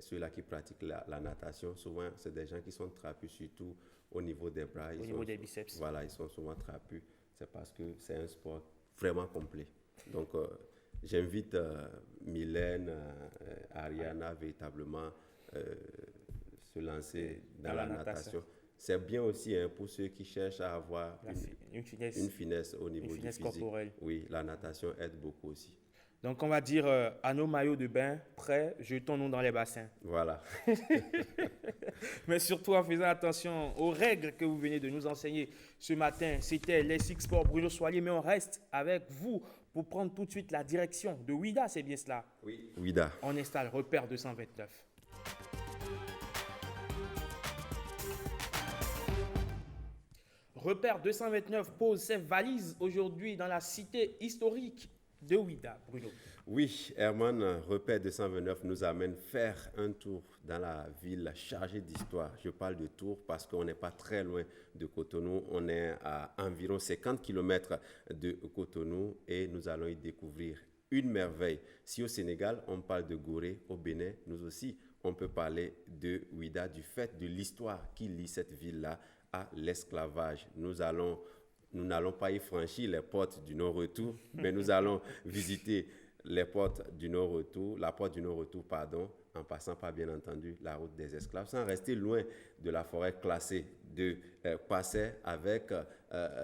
Speaker 11: ceux-là qui pratiquent la natation, souvent, c'est des gens qui sont trapus, surtout au niveau des bras.
Speaker 1: Au niveau des biceps.
Speaker 11: Voilà, ils sont souvent trapus. C'est parce que c'est un sport vraiment complet. Donc, j'invite Mylène, Ariana, véritablement se lancer dans la natation. C'est bien aussi pour ceux qui cherchent à avoir une finesse au niveau du physique.
Speaker 1: Corporelle.
Speaker 11: Oui, la natation aide beaucoup aussi.
Speaker 1: Donc, on va dire à nos maillots de bain, prêts, jetons-nous dans les bassins.
Speaker 11: Voilà.
Speaker 1: Mais surtout en faisant attention aux règles que vous venez de nous enseigner ce matin. C'était les Six Sports Bruno Soili, mais on reste avec vous pour prendre tout de suite la direction de Ouida, c'est bien cela?
Speaker 11: Oui, Ouida.
Speaker 1: On installe repère 229. Repère 229 pose ses valises aujourd'hui dans la cité historique de Ouida, Bruno.
Speaker 11: Oui, Herman, repère 229 nous amène faire un tour dans la ville chargée d'histoire. Je parle de Tours parce qu'on n'est pas très loin de Cotonou. On est à environ 50 km de Cotonou et nous allons y découvrir une merveille. Si au Sénégal, on parle de Gorée, au Bénin, nous aussi, on peut parler de Ouida, du fait de l'histoire qui lie cette ville-là à l'esclavage. Nous n'allons pas y franchir les portes du non-retour, mais nous allons visiter la porte du non-retour, pardon, en passant par, bien entendu, la route des esclaves, sans rester loin de la forêt classée de Passé, avec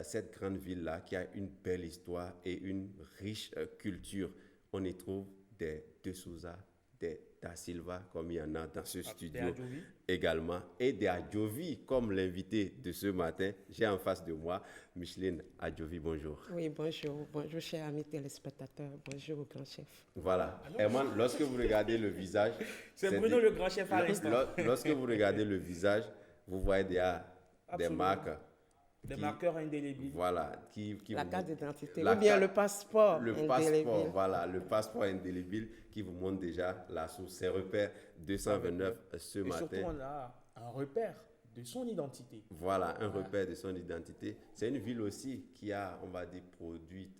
Speaker 11: cette grande ville-là qui a une belle histoire et une riche culture. On y trouve des De Souza, des Da Silva, comme il y en a dans ce studio également, et des Adjovi, comme l'invité de ce matin. J'ai en face de moi Micheline Adjovi, bonjour.
Speaker 13: Oui, bonjour. Bonjour, chers amis téléspectateurs. Bonjour au grand chef.
Speaker 11: Voilà. Herman, lorsque vous regardez le visage...
Speaker 1: C'est Bruno le grand chef à l'instant.
Speaker 11: Lorsque vous regardez le visage, vous voyez des marques...
Speaker 1: Des marqueurs indélébiles.
Speaker 11: Voilà.
Speaker 13: La carte d'identité. Ou bien le passeport indélébile.
Speaker 11: Voilà, le passeport indélébile qui vous montre déjà la source. C'est repère 229 ce matin.
Speaker 1: Et surtout, on a un repère de son identité.
Speaker 11: Voilà, un repère de son identité. C'est une ville aussi qui a, on va dire, produit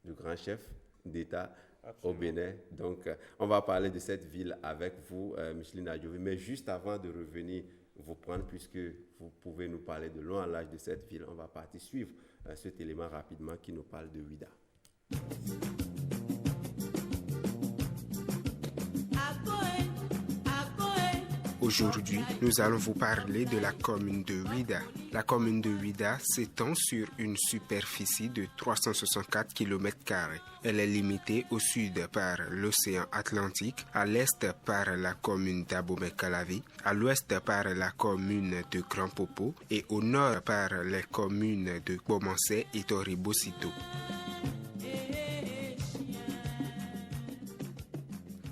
Speaker 11: du grand chef d'État au Bénin. Donc, on va parler de cette ville avec vous, Micheline Adjovi. Mais juste avant de revenir vous prendre, puisque vous pouvez nous parler de long en large de cette ville, on va partir suivre cet élément rapidement qui nous parle de Ouida.
Speaker 14: Aujourd'hui, nous allons vous parler de la commune de Ouida. La commune de Ouida s'étend sur une superficie de 364 km². Elle est limitée au sud par l'océan Atlantique, à l'est par la commune d'Abomey-Calavi, à l'ouest par la commune de Grand Popo et au nord par les communes de Bomansé et Toribosito.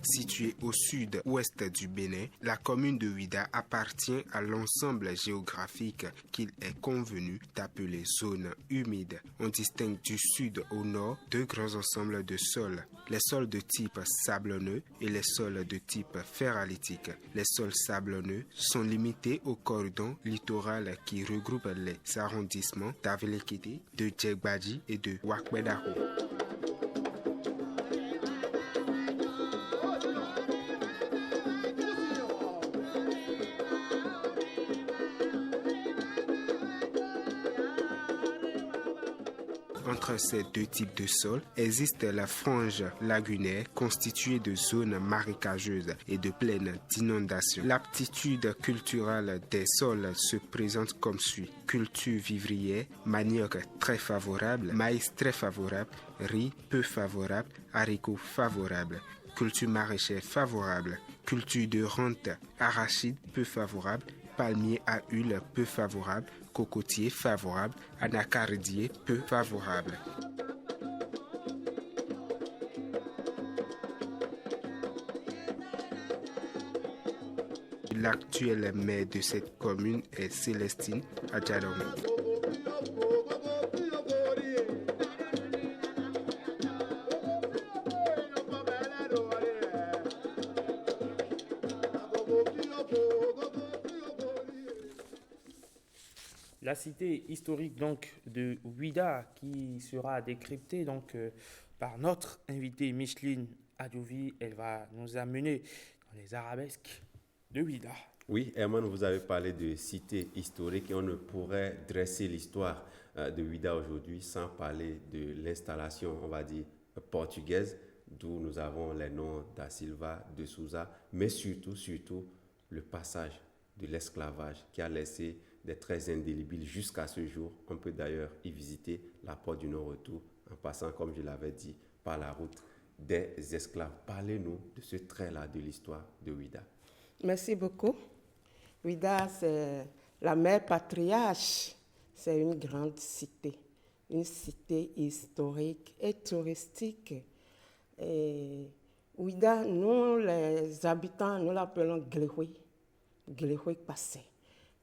Speaker 14: Située au sud-ouest du Bénin, la commune de Ouida appartient à l'ensemble géographique qu'il est convenu d'appeler zone humide. On distingue du sud au nord deux grands ensembles de sols, les sols de type sablonneux et les sols de type ferralitique. Les sols sablonneux sont limités au cordon littoral qui regroupe les arrondissements d'Avelekiti, de Djegbadji et de Wakbedako. Entre ces deux types de sols existe la frange lagunaire constituée de zones marécageuses et de plaines d'inondations. L'aptitude culturelle des sols se présente comme suit. Culture vivrière, manioc très favorable, maïs très favorable, riz peu favorable, haricots favorables. Culture maraîchère favorable, culture de rente, arachide peu favorable, palmier à huile peu favorable, cocotier favorable, anacardier peu favorable. L'actuel maire de cette commune est Célestine Adjadong.
Speaker 1: La cité historique donc de Ouida qui sera décryptée donc par notre invitée Micheline Adjovi. Elle va nous amener dans les arabesques de Ouida.
Speaker 11: Oui, Herman, vous avez parlé de cité historique et on ne pourrait dresser l'histoire de Ouida aujourd'hui sans parler de l'installation, on va dire, portugaise, d'où nous avons les noms da Silva, de Souza, mais surtout le passage de l'esclavage qui a laissé des traits indélébiles jusqu'à ce jour. On peut d'ailleurs y visiter la porte du non-retour en passant, comme je l'avais dit, par la route des esclaves. Parlez-nous de ce trait-là de l'histoire de Ouida.
Speaker 13: Merci beaucoup. Ouida, c'est la mère patriarche. C'est une grande cité, une cité historique et touristique. Et Ouida, nous, les habitants, nous l'appelons Gléhoui, Gléhoui Passé.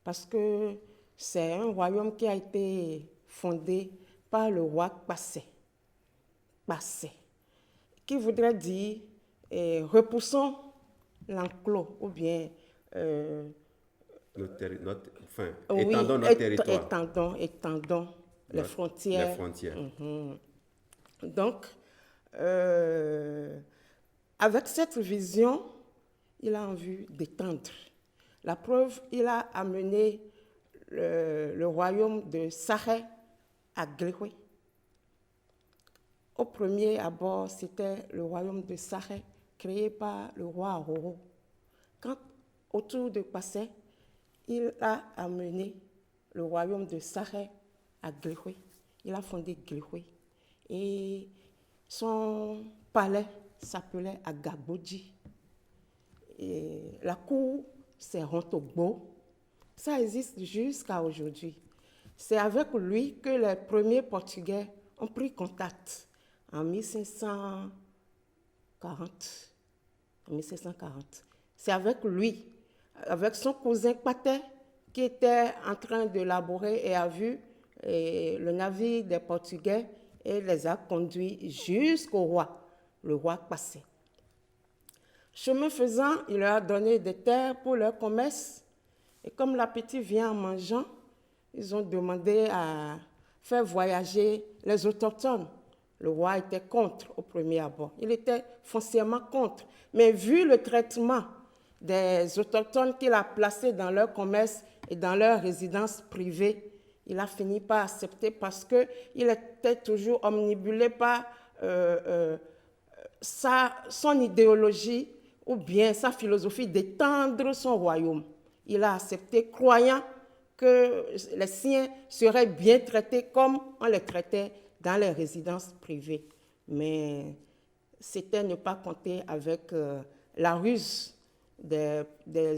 Speaker 13: Parce que c'est un royaume qui a été fondé par le roi Passé, qui voudrait dire repoussons l'enclos ou bien
Speaker 11: étendons notre territoire.
Speaker 13: Étendons les frontières.
Speaker 11: Les frontières.
Speaker 13: Donc, avec cette vision, il a envie d'étendre. La preuve, il a amené le royaume de Sahel à Gléhoui. Au premier abord, c'était le royaume de Saré, créé par le roi Roro. Quand, autour de Passé, il a amené le royaume de Saré à Glihoué. Il a fondé Glihoué. Et son palais s'appelait Agabodji. Et la cour, c'est Rontogbo. Ça existe jusqu'à aujourd'hui. C'est avec lui que les premiers Portugais ont pris contact en 1540. C'est avec lui, avec son cousin Paté, qui était en train de laborer et a vu le navire des Portugais et les a conduits jusqu'au roi, le roi Passé. Chemin faisant, il leur a donné des terres pour leur commerce. Et comme l'appétit vient en mangeant, ils ont demandé à faire voyager les autochtones. Le roi était contre au premier abord. Il était foncièrement contre. Mais vu le traitement des autochtones qu'il a placés dans leur commerce et dans leur résidence privée, il a fini par accepter parce qu'il était toujours omnibulé par son idéologie ou bien sa philosophie d'étendre son royaume. Il a accepté, croyant que les siens seraient bien traités comme on les traitait dans les résidences privées. Mais c'était ne pas compter avec la ruse des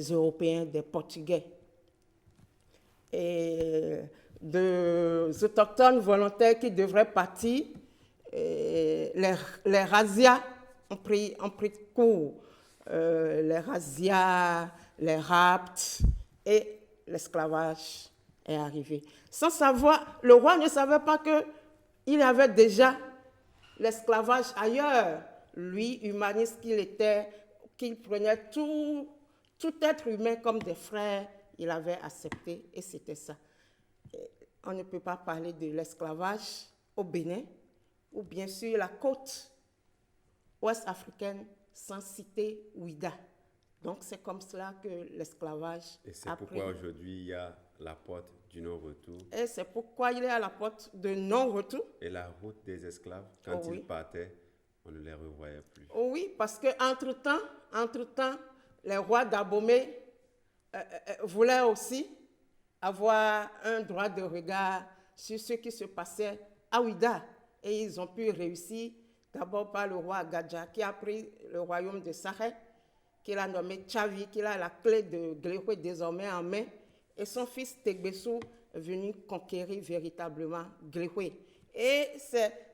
Speaker 13: Européens, des Portugais. Et des autochtones volontaires qui devraient partir, les razzias ont pris cours. Les razzias, les rapts et l'esclavage est arrivé. Sans savoir, le roi ne savait pas qu'il y avait déjà l'esclavage ailleurs. Lui, humaniste qu'il était, qu'il prenait tout être humain comme des frères, il avait accepté et c'était ça. On ne peut pas parler de l'esclavage au Bénin ou bien sûr la côte ouest africaine sans citer Ouida. Donc c'est comme cela que l'esclavage
Speaker 11: Et c'est pourquoi aujourd'hui il y a la porte du non-retour.
Speaker 13: Et c'est pourquoi il est à la porte de non-retour.
Speaker 11: Et la route des esclaves, quand ils partaient, on ne les revoyait plus.
Speaker 13: Oui, parce qu'entre-temps, les rois d'Abomey voulaient aussi avoir un droit de regard sur ce qui se passait à Ouida. Et ils ont pu réussir d'abord par le roi Gadja qui a pris le royaume de Saré, qu'il a nommé Tchavi, qu'il a la clé de Glihoué désormais en main. Et son fils Tegbessou est venu conquérir véritablement Glihoué. Et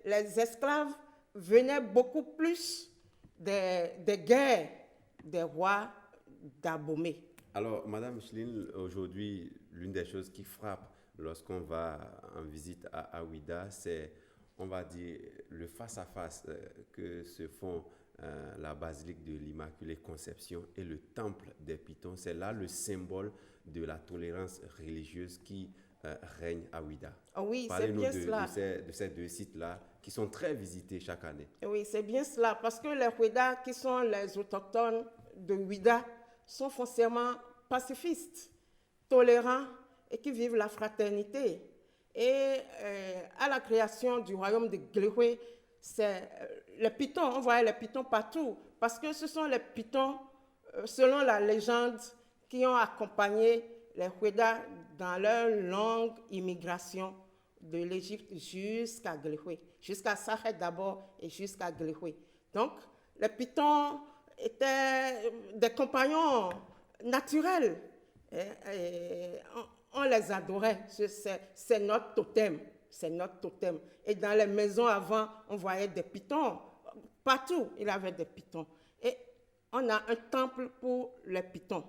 Speaker 13: les esclaves venaient beaucoup plus des guerres des rois d'Abomey.
Speaker 11: Alors, Madame Micheline, aujourd'hui, l'une des choses qui frappe lorsqu'on va en visite à Ouida, c'est, on va dire, le face-à-face que se font la basilique de l'Immaculée Conception et le temple des Pitons. C'est là le symbole de la tolérance religieuse qui règne à Ouida.
Speaker 13: Oui, c'est bien cela.
Speaker 11: De ces deux sites-là qui sont très visités chaque année.
Speaker 13: Oui, c'est bien cela, parce que les Ouida, qui sont les autochtones de Ouida, sont foncièrement pacifistes, tolérants et qui vivent la fraternité. Et à la création du royaume de Glihoué, c'est les Pitons, on voyait les Pitons partout, parce que ce sont les Pitons, selon la légende, qui ont accompagné les Ouida dans leur longue immigration de l'Égypte jusqu'à Glihoué, jusqu'à Saré d'abord et jusqu'à Glihoué. Donc, les Pitons étaient des compagnons naturels. On les adorait. C'est notre totem. C'est notre totem. Et dans les maisons avant, on voyait des pitons. Partout, il y avait des pitons. Et on a un temple pour les pitons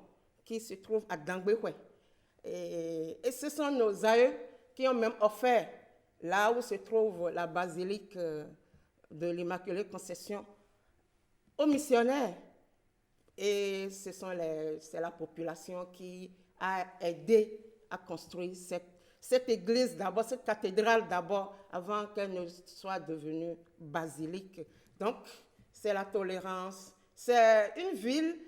Speaker 13: qui se trouve à Dangbehoué. Et ce sont nos aïeux qui ont même offert, là où se trouve la basilique de l'Immaculée Conception, aux missionnaires. Et c'est la population qui a aidé à construire cette église d'abord, cette cathédrale d'abord, avant qu'elle ne soit devenue basilique. Donc, c'est la tolérance. C'est une ville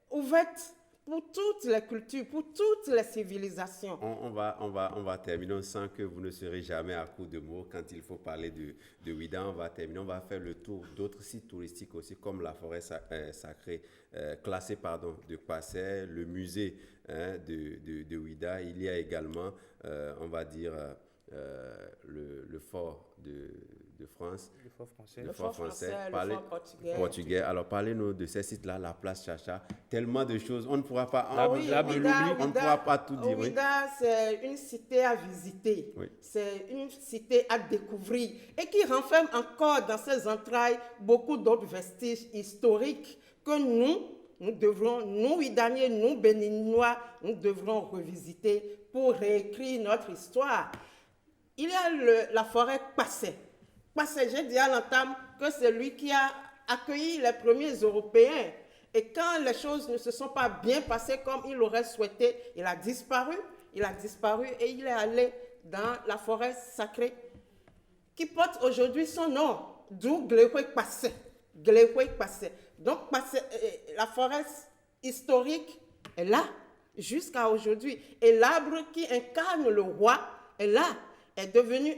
Speaker 13: ouverte pour toutes les cultures, pour toutes les civilisations.
Speaker 11: On va terminer sans que vous ne serez jamais à court de mots. Quand il faut parler de Ouida, on va terminer. On va faire le tour d'autres sites touristiques aussi, comme la forêt sacrée, classée de Kpassé, le musée de Ouida. Il y a également, on va dire, le fort de France.
Speaker 1: Le fort français.
Speaker 11: Le fort français,
Speaker 13: le fort
Speaker 11: portugais. Alors, parlez-nous de ces sites-là, la place Chacha. Tellement de choses. On ne pourra pas,
Speaker 13: on
Speaker 11: ne pourra pas tout dire.
Speaker 13: Ouida, c'est une cité à visiter. Oui. C'est une cité à découvrir et qui renferme encore dans ses entrailles beaucoup d'autres vestiges historiques que nous devrons, nous, Ouidaniens, nous, Béninois, nous devrons revisiter pour réécrire notre histoire. Il y a la forêt Kpassé. Kpassé, j'ai dit à l'entame que c'est lui qui a accueilli les premiers Européens. Et quand les choses ne se sont pas bien passées comme il aurait souhaité, il a disparu. Il a disparu et il est allé dans la forêt sacrée qui porte aujourd'hui son nom, d'où Glehoué Kpassé. Glehoué Kpassé. Donc, la forêt historique est là jusqu'à aujourd'hui. Et l'arbre qui incarne le roi est là. Est devenu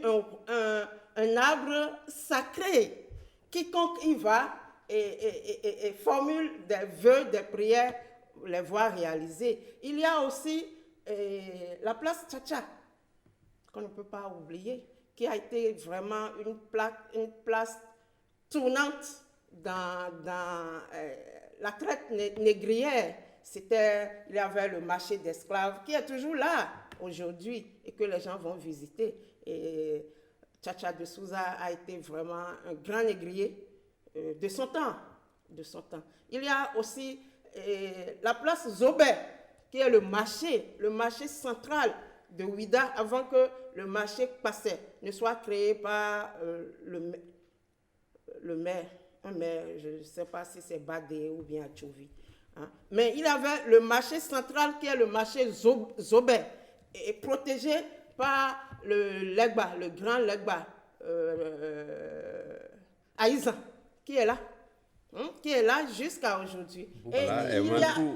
Speaker 13: un arbre sacré. Quiconque y va et formule des vœux, des prières, les voit réaliser. Il y a aussi la place Chacha, qu'on ne peut pas oublier, qui a été vraiment une place tournante dans la traite négrière. Il y avait le marché d'esclaves qui est toujours là aujourd'hui et que les gens vont visiter. Et Chacha de Souza a été vraiment un grand négrier de son temps. Il y a aussi la place Zobé, qui est le marché central de Ouida, avant que le marché Kpassé ne soit créé par le maire. Un maire, je ne sais pas si c'est Badé ou bien Atchouvi. Hein? Mais il y avait le marché central qui est le marché Zobé, et protégé par le grand Legba, Aïza, qui est là. Qui est là jusqu'à aujourd'hui.
Speaker 11: Voilà,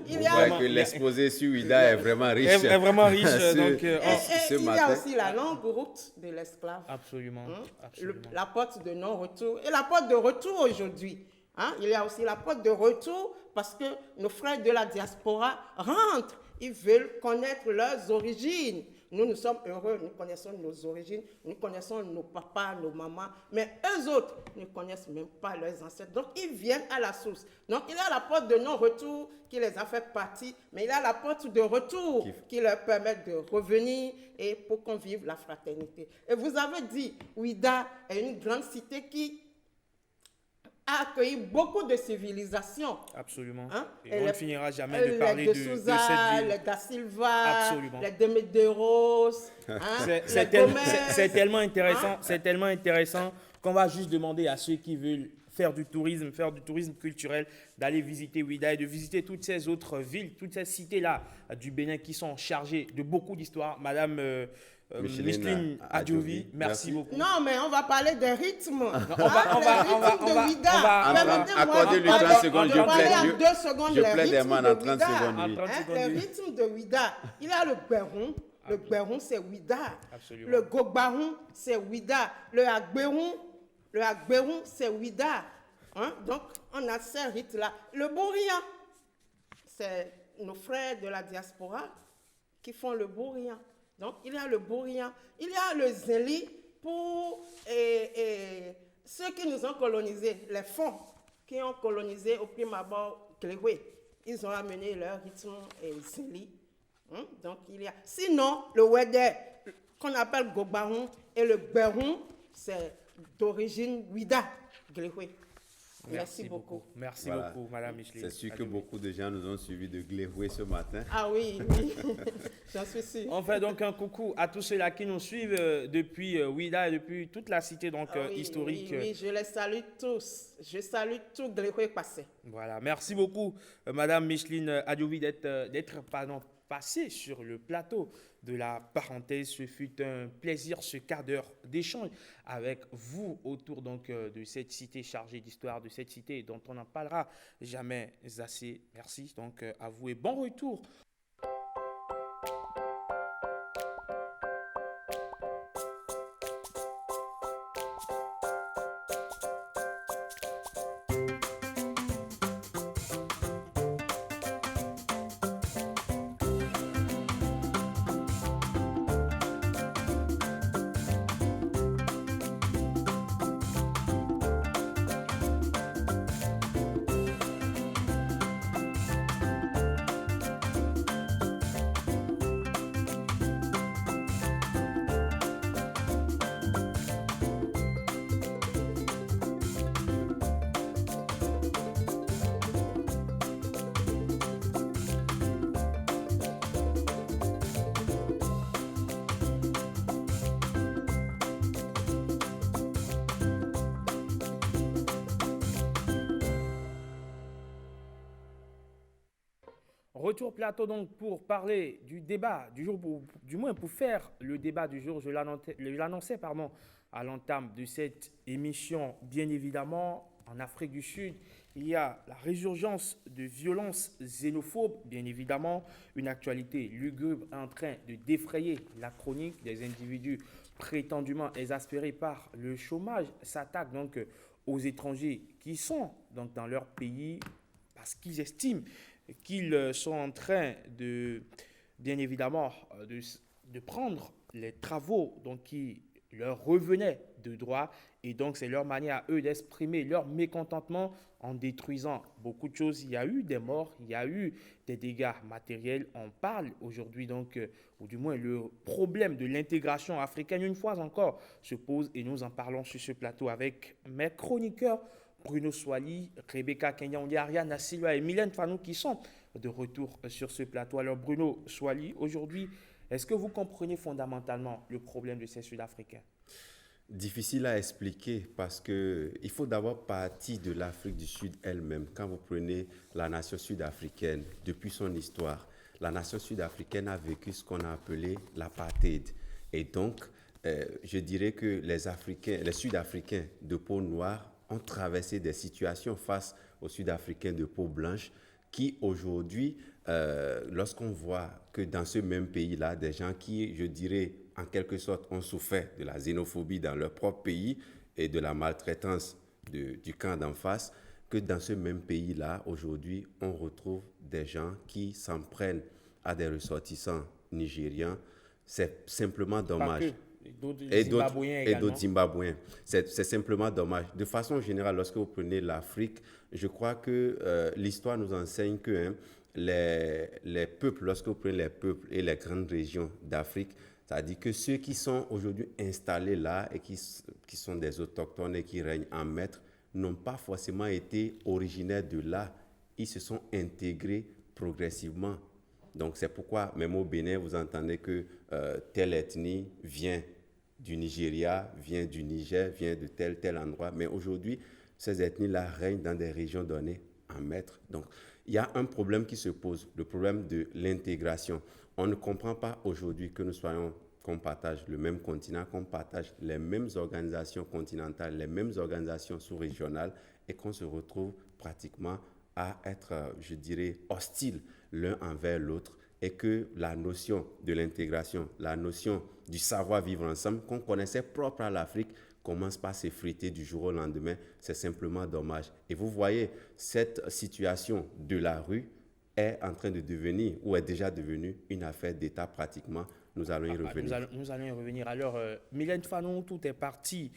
Speaker 11: il y a que l'exposé sur Ouida est vraiment riche.
Speaker 1: Est vraiment riche.
Speaker 13: Il y a aussi la longue route de l'esclave.
Speaker 1: Absolument.
Speaker 13: La porte de non-retour et la porte de retour aujourd'hui. Il y a aussi la porte de retour parce que nos frères de la diaspora rentrent. Ils veulent connaître leurs origines. Nous sommes heureux, nous connaissons nos origines, nous connaissons nos papas, nos mamans, mais eux autres ne connaissent même pas leurs ancêtres. Donc, ils viennent à la source. Donc, il y a la porte de non-retour qui les a fait partie, mais il y a la porte de retour qui leur permet de revenir et pour qu'on vive la fraternité. Et vous avez dit, Ouida est une grande cité qui a accueilli beaucoup de civilisations.
Speaker 1: Absolument. Et on ne finira jamais de parler de cette ville.
Speaker 13: Les Da Silva, les de Medeiros.
Speaker 1: C'est tellement intéressant qu'on va juste demander à ceux qui veulent faire du tourisme culturel, d'aller visiter Ouida et de visiter toutes ces autres villes, toutes ces cités-là du Bénin qui sont chargées de beaucoup d'histoire. Madame Micheline Adjovi, merci beaucoup.
Speaker 13: Non, mais on va parler des rythmes.
Speaker 11: Accordez-lui 30 secondes, je plaide des mains en 30 secondes.
Speaker 13: Les rythmes de Ouida, il y a le Béron. Le Béron, c'est Ouida. Le Gogbaron, c'est Ouida. Le Agberon, c'est Ouida. Donc, on a ces rites-là. Le Bourrian, c'est nos frères de la diaspora qui font le Bourrian. Donc, il y a le Bourrian, il y a le Zéli pour ceux qui nous ont colonisés, les fonds qui ont colonisé au prime abord Glehoué. Ils ont amené leur rythme Zéli. Donc, il y a. Sinon, le Wédé, qu'on appelle Gogbaron, et le Béron, c'est d'origine Ouida, Glehoué. Merci beaucoup.
Speaker 1: Merci beaucoup, Madame Micheline.
Speaker 11: C'est sûr que beaucoup de gens nous ont suivis de Glehoué ce matin.
Speaker 13: Ah oui, j'en suis sûr.
Speaker 1: On fait donc un coucou à tous ceux-là qui nous suivent depuis Ouida et depuis toute la cité historique.
Speaker 13: Oui, je les salue tous. Je salue tout Glehoué Kpassé.
Speaker 1: Voilà, merci beaucoup, Madame Micheline Adjovi, d'être passé sur le plateau de la parenthèse. Ce fut un plaisir, ce quart d'heure d'échange avec vous autour donc de cette cité chargée d'histoire, de cette cité dont on n'en parlera jamais assez. Merci donc à vous et bon retour. Retour plateau donc pour parler du débat du jour, du moins pour faire le débat du jour. Je l'annonçais à l'entame de cette émission. Bien évidemment, en Afrique du Sud, il y a la résurgence de violences xénophobes. Bien évidemment, une actualité lugubre en train de défrayer la chronique des individus prétendument exaspérés par le chômage s'attaquent donc aux étrangers qui sont donc dans leur pays parce qu'ils estiment qu'ils sont en train de, bien évidemment, de prendre les travaux donc, qui leur revenaient de droit. Et donc, c'est leur manière à eux d'exprimer leur mécontentement en détruisant beaucoup de choses. Il y a eu des morts, il y a eu des dégâts matériels. On parle aujourd'hui, donc, ou du moins le problème de l'intégration africaine, une fois encore, se pose. Et nous en parlons sur ce plateau avec mes chroniqueurs, Bruno Swali, Rebecca Kenyan, Ariane Silva et Mylène Fanou qui sont de retour sur ce plateau. Alors Bruno Swali, aujourd'hui, est-ce que vous comprenez fondamentalement le problème de ces Sud-Africains?
Speaker 11: Difficile à expliquer parce qu'il faut d'abord partir de l'Afrique du Sud elle-même. Quand vous prenez la nation sud-africaine, depuis son histoire, la nation sud-africaine a vécu ce qu'on a appelé l'apartheid. Et donc, je dirais que les Sud-Africains de peau noire ont traversé des situations face aux Sud-Africains de peau blanche qui aujourd'hui, lorsqu'on voit que dans ce même pays-là, des gens qui, je dirais, en quelque sorte, ont souffert de la xénophobie dans leur propre pays et de la maltraitance du camp d'en face, que dans ce même pays-là, aujourd'hui, on retrouve des gens qui s'en prennent à des ressortissants nigérians. C'est simplement dommage. Et d'autres Zimbabwéens. C'est simplement dommage. De façon générale, lorsque vous prenez l'Afrique, je crois que l'histoire nous enseigne que les peuples, lorsque vous prenez les peuples et les grandes régions d'Afrique, c'est-à-dire que ceux qui sont aujourd'hui installés là et qui sont des autochtones et qui règnent en maître, n'ont pas forcément été originaires de là. Ils se sont intégrés progressivement. Donc c'est pourquoi, même au Bénin, vous entendez que telle ethnie vient du Nigeria, vient du Niger, vient de tel endroit. Mais aujourd'hui, ces ethnies-là règnent dans des régions données en maître. Donc il y a un problème qui se pose, le problème de l'intégration. On ne comprend pas aujourd'hui que qu'on partage le même continent, qu'on partage les mêmes organisations continentales, les mêmes organisations sous-régionales et qu'on se retrouve pratiquement à être, je dirais, hostiles l'un envers l'autre et que la notion de l'intégration, la notion du savoir-vivre ensemble qu'on connaissait propre à l'Afrique commence par s'effriter du jour au lendemain. C'est simplement dommage. Et vous voyez, cette situation de la rue est en train de devenir, ou est déjà devenue, une affaire d'État pratiquement. Nous allons y revenir.
Speaker 1: Nous allons y revenir. Alors, Mylène Fanon, tout est parti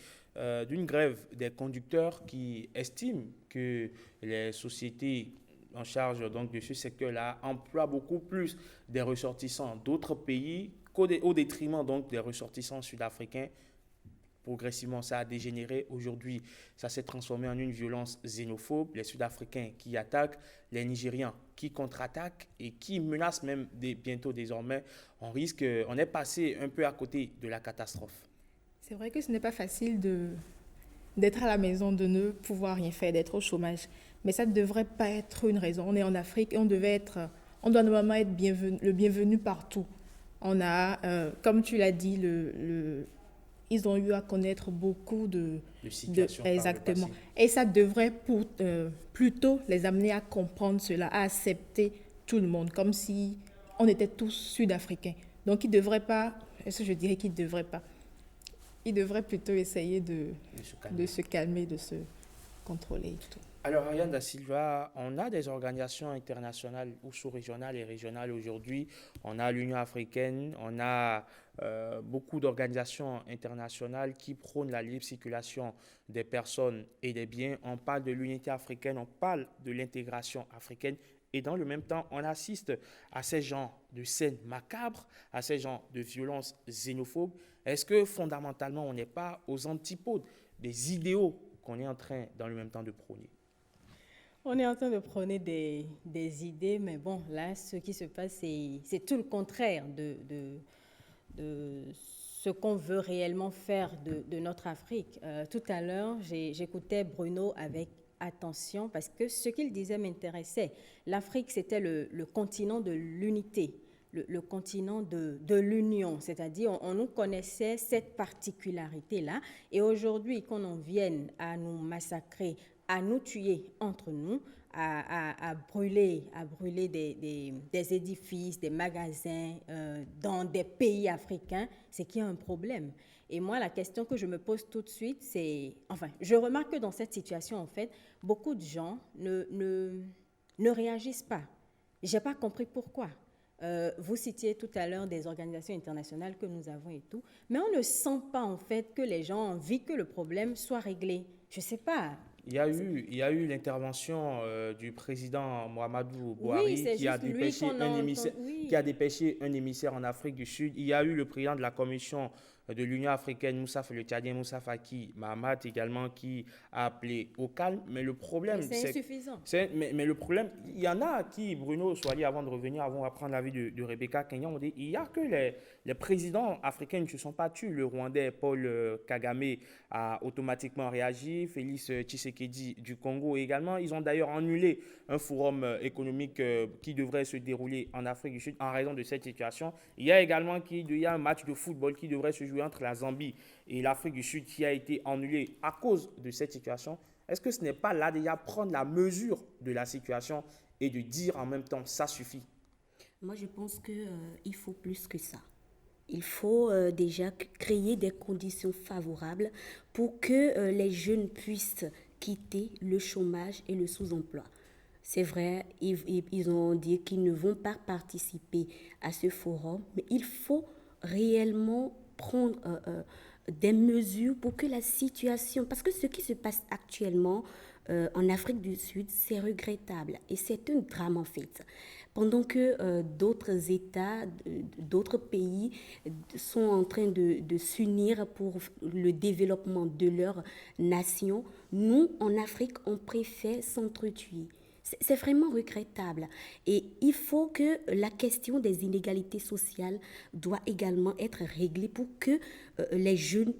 Speaker 1: d'une grève des conducteurs qui estiment que les sociétés en charge donc, de ce secteur-là emploient beaucoup plus des ressortissants d'autres pays au détriment donc, des ressortissants sud-africains. Progressivement, ça a dégénéré. Aujourd'hui, ça s'est transformé en une violence xénophobe. Les Sud-Africains qui attaquent, les Nigérians qui contre-attaquent et qui menacent même bientôt désormais. On est passé un peu à côté de la catastrophe.
Speaker 7: C'est vrai que ce n'est pas facile d'être à la maison, de ne pouvoir rien faire, d'être au chômage. Mais ça ne devrait pas être une raison. On est en Afrique et on devait être on doit normalement être le bienvenu partout. On a, comme tu l'as dit, ils ont eu à connaître beaucoup de situations. Exactement. Et ça devrait plutôt les amener à comprendre cela, à accepter tout le monde, comme si on était tous sud-africains. Donc, ils ne devraient pas, je dirais qu'ils ne devraient pas. Ils devraient plutôt essayer de se calmer, de se contrôler et tout.
Speaker 1: Alors, Ariane Da Silva, on a des organisations internationales ou sous-régionales et régionales aujourd'hui. On a l'Union africaine, on a beaucoup d'organisations internationales qui prônent la libre circulation des personnes et des biens. On parle de l'unité africaine, on parle de l'intégration africaine. Et dans le même temps, on assiste à ces genres de scènes macabres, à ces genres de violences xénophobes. Est-ce que fondamentalement, on n'est pas aux antipodes des idéaux qu'on est en train, dans le même temps, de prôner?
Speaker 5: On est en train de prôner des idées, mais bon, là, ce qui se passe, c'est tout le contraire de ce qu'on veut réellement faire de notre Afrique. Tout à l'heure, j'écoutais Bruno avec attention parce que ce qu'il disait m'intéressait. L'Afrique, c'était le continent de l'unité, le continent de l'union, c'est-à-dire on nous connaissait cette particularité-là et aujourd'hui, qu'on en vienne à nous massacrer, à nous tuer entre nous, à brûler des édifices, des magasins dans des pays africains, c'est qu'il y a un problème. Et moi, la question que je me pose tout de suite, c'est... Enfin, je remarque que dans cette situation, en fait, beaucoup de gens ne réagissent pas. Je n'ai pas compris pourquoi. Vous citiez tout à l'heure des organisations internationales que nous avons et tout, mais on ne sent pas, en fait, que les gens ont envie que le problème soit réglé. Je ne sais pas.
Speaker 1: Il y a eu l'intervention du président Muhammadu Buhari qui a dépêché un émissaire en Afrique du Sud. Il y a eu le président de la commission de l'Union africaine, le Tchadien Moussa Faki Mahamat également, qui a appelé au calme. Mais le problème,
Speaker 5: c'est insuffisant.
Speaker 1: Mais le problème, il y en a qui, Bruno Soali, avant de revenir, avant d'apprendre l'avis de Rebecca Kenyan, on dit il y a que les présidents africains ne se sont pas tus. Le Rwandais Paul Kagame a automatiquement réagi, Félix Tshisekedi du Congo également. Ils ont d'ailleurs annulé un forum économique qui devrait se dérouler en Afrique du Sud en raison de cette situation. Il y a également un match de football qui devrait se jouer entre la Zambie et l'Afrique du Sud qui a été annulé à cause de cette situation. Est-ce que ce n'est pas là déjà prendre la mesure de la situation et de dire en même temps ça suffit?
Speaker 9: Moi, je pense qu'il faut plus que ça. Il faut déjà créer des conditions favorables pour que les jeunes puissent quitter le chômage et le sous-emploi. C'est vrai, ils ont dit qu'ils ne vont pas participer à ce forum, mais il faut réellement prendre des mesures pour que la situation... Parce que ce qui se passe actuellement en Afrique du Sud, c'est regrettable et c'est un drame en fait. Pendant que d'autres États, d'autres pays sont en train de s'unir pour le développement de leur nation, nous, en Afrique, on préfère s'entretuer. C'est vraiment regrettable. Et il faut que la question des inégalités sociales doit également être réglée pour que les jeunes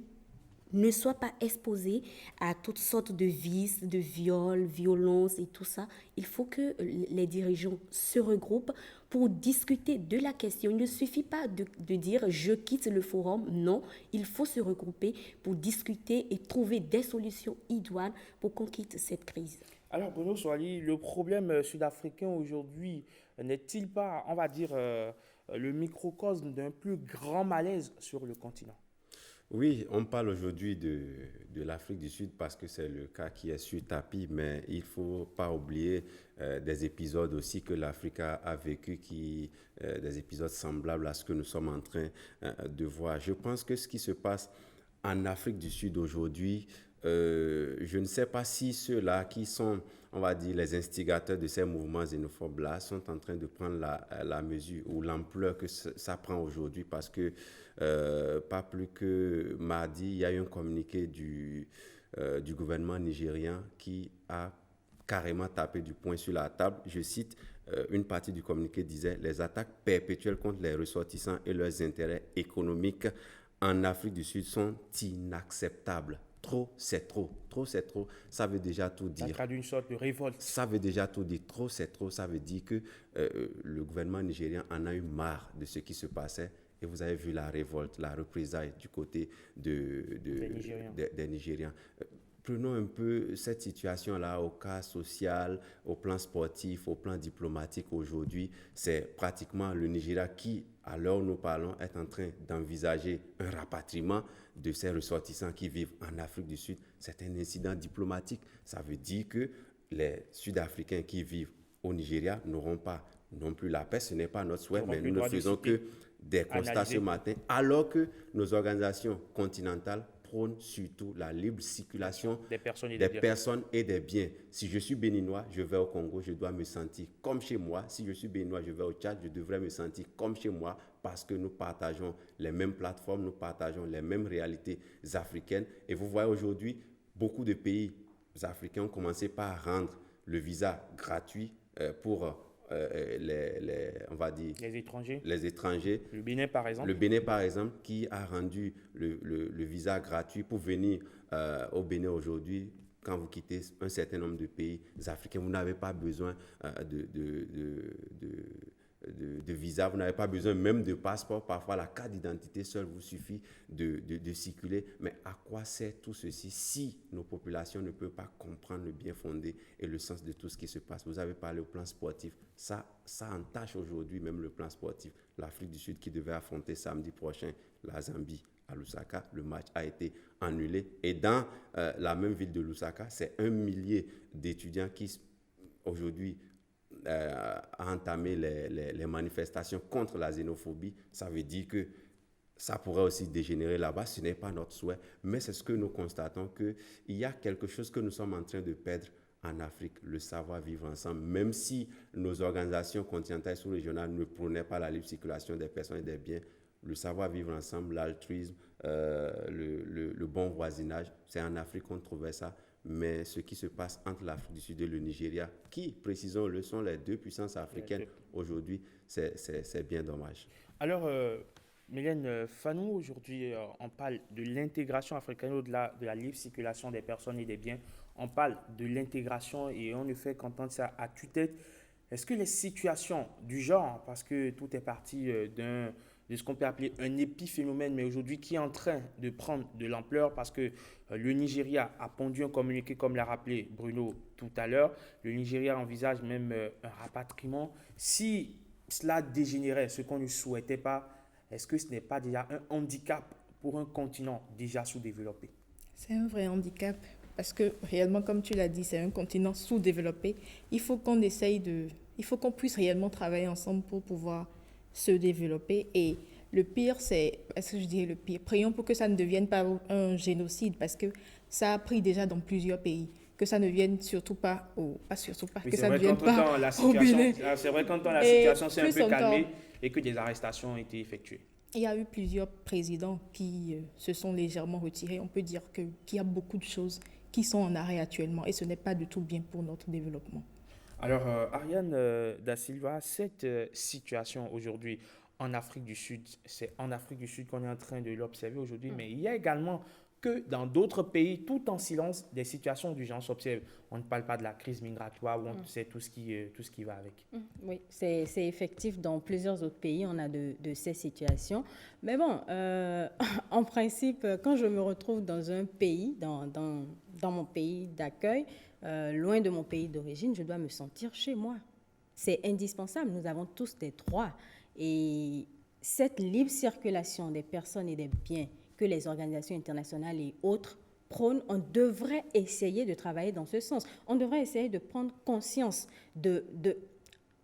Speaker 9: ne soient pas exposés à toutes sortes de vices, de viols, violences et tout ça. Il faut que les dirigeants se regroupent pour discuter de la question. Il ne suffit pas de dire « je quitte le forum ». Non, il faut se regrouper pour discuter et trouver des solutions idoines pour qu'on quitte cette crise.
Speaker 1: Alors, Bruno Soali, le problème sud-africain aujourd'hui n'est-il pas, on va dire, le microcosme d'un plus grand malaise sur le continent?
Speaker 11: Oui, on parle aujourd'hui de l'Afrique du Sud parce que c'est le cas qui est sur tapis, mais il ne faut pas oublier des épisodes aussi que l'Afrique a vécu, des épisodes semblables à ce que nous sommes en train de voir. Je pense que ce qui se passe en Afrique du Sud aujourd'hui, je ne sais pas si ceux-là qui sont, on va dire, les instigateurs de ces mouvements xénophobes-là sont en train de prendre la mesure ou l'ampleur que ça prend aujourd'hui parce que pas plus que mardi, il y a eu un communiqué du gouvernement nigérien qui a carrément tapé du poing sur la table. Je cite, une partie du communiqué disait « Les attaques perpétuelles contre les ressortissants et leurs intérêts économiques en Afrique du Sud sont inacceptables ». Trop, c'est trop. Trop, c'est trop. Ça veut déjà tout dire.
Speaker 1: Ça traduit une sorte de révolte.
Speaker 11: Ça veut déjà tout dire. Trop, c'est trop. Ça veut dire que le gouvernement nigérien en a eu marre de ce qui se passait. Et vous avez vu la révolte, la représaille du côté des Nigériens. Prenons un peu cette situation-là au cas social, au plan sportif, au plan diplomatique aujourd'hui. C'est pratiquement le Nigeria qui, à l'heure où nous parlons, est en train d'envisager un rapatriement de ces ressortissants qui vivent en Afrique du Sud. C'est un incident diplomatique. Ça veut dire que les Sud-Africains qui vivent au Nigeria n'auront pas non plus la paix. Ce n'est pas notre souhait, mais nous ne faisons que des constats ce matin, alors que nos organisations continentales prônent surtout la libre circulation des personnes et des biens. Si je suis béninois, je vais au Congo, je dois me sentir comme chez moi. Si je suis béninois, je vais au Tchad, je devrais me sentir comme chez moi parce que nous partageons les mêmes plateformes, nous partageons les mêmes réalités africaines. Et vous voyez aujourd'hui, beaucoup de pays africains ont commencé par rendre le visa gratuit pour on va dire, les étrangers.
Speaker 1: Le Bénin, par exemple.
Speaker 11: Le Bénin, par exemple, qui a rendu le visa gratuit pour venir au Bénin aujourd'hui. Quand vous quittez un certain nombre de pays africains, vous n'avez pas besoin de visa, vous n'avez pas besoin même de passeport. Parfois, la carte d'identité seule vous suffit de circuler. Mais à quoi sert tout ceci si nos populations ne peuvent pas comprendre le bien fondé et le sens de tout ce qui se passe? Vous avez parlé au plan sportif. Ça entache aujourd'hui même le plan sportif. L'Afrique du Sud qui devait affronter samedi prochain la Zambie à Lusaka, le match a été annulé. Et dans la même ville de Lusaka, c'est 1 millier d'étudiants qui aujourd'hui a entamé les manifestations contre la xénophobie. Ça veut dire que ça pourrait aussi dégénérer là-bas. Ce n'est pas notre souhait, mais c'est ce que nous constatons, qu'il y a quelque chose que nous sommes en train de perdre en Afrique, le savoir-vivre ensemble. Même si nos organisations continentales et sous-régionales ne prônaient pas la libre circulation des personnes et des biens, le savoir-vivre ensemble, l'altruisme, le bon voisinage, c'est en Afrique qu'on trouvait ça. Mais ce qui se passe entre l'Afrique du Sud et le Nigeria, qui, précisons-le, sont les deux puissances africaines aujourd'hui, c'est bien dommage.
Speaker 1: Alors, Mylène Fanou, aujourd'hui, on parle de l'intégration africaine au-delà de la libre circulation des personnes et des biens. On parle de l'intégration et on ne fait qu'entendre ça à tue-tête. Est-ce que les situations du genre, parce que tout est parti de ce qu'on peut appeler un épiphénomène, mais aujourd'hui qui est en train de prendre de l'ampleur parce que le Nigeria a pondu un communiqué, comme l'a rappelé Bruno tout à l'heure. Le Nigeria envisage même un rapatriement. Si cela dégénérait, ce qu'on ne souhaitait pas, est-ce que ce n'est pas déjà un handicap pour un continent déjà sous-développé?
Speaker 7: C'est un vrai handicap parce que réellement, comme tu l'as dit, c'est un continent sous-développé. Il faut qu'on puisse réellement travailler ensemble pour pouvoir se développer. Et le pire, prions pour que ça ne devienne pas un génocide parce que ça a pris déjà dans plusieurs pays. Que ça ne vienne surtout pas que ça ne vienne pas au Bénin.
Speaker 1: C'est vrai quand la situation s'est un peu calmée et que des arrestations ont été effectuées.
Speaker 7: Il y a eu plusieurs présidents qui se sont légèrement retirés. On peut dire qu'il y a beaucoup de choses qui sont en arrêt actuellement et ce n'est pas du tout bien pour notre développement.
Speaker 1: Alors, Ariane Da Silva, cette situation aujourd'hui en Afrique du Sud, c'est en Afrique du Sud qu'on est en train de l'observer aujourd'hui, mais il y a également que dans d'autres pays, tout en silence, des situations du genre s'observent. On ne parle pas de la crise migratoire, où on sait tout ce qui va avec.
Speaker 5: Oui, c'est effectif. Dans plusieurs autres pays, on a de ces situations. Mais bon, en principe, quand je me retrouve dans un pays, dans mon pays d'accueil, loin de mon pays d'origine, je dois me sentir chez moi. C'est indispensable. Nous avons tous des droits. Et cette libre circulation des personnes et des biens que les organisations internationales et autres prônent, on devrait essayer de travailler dans ce sens. On devrait essayer de prendre conscience de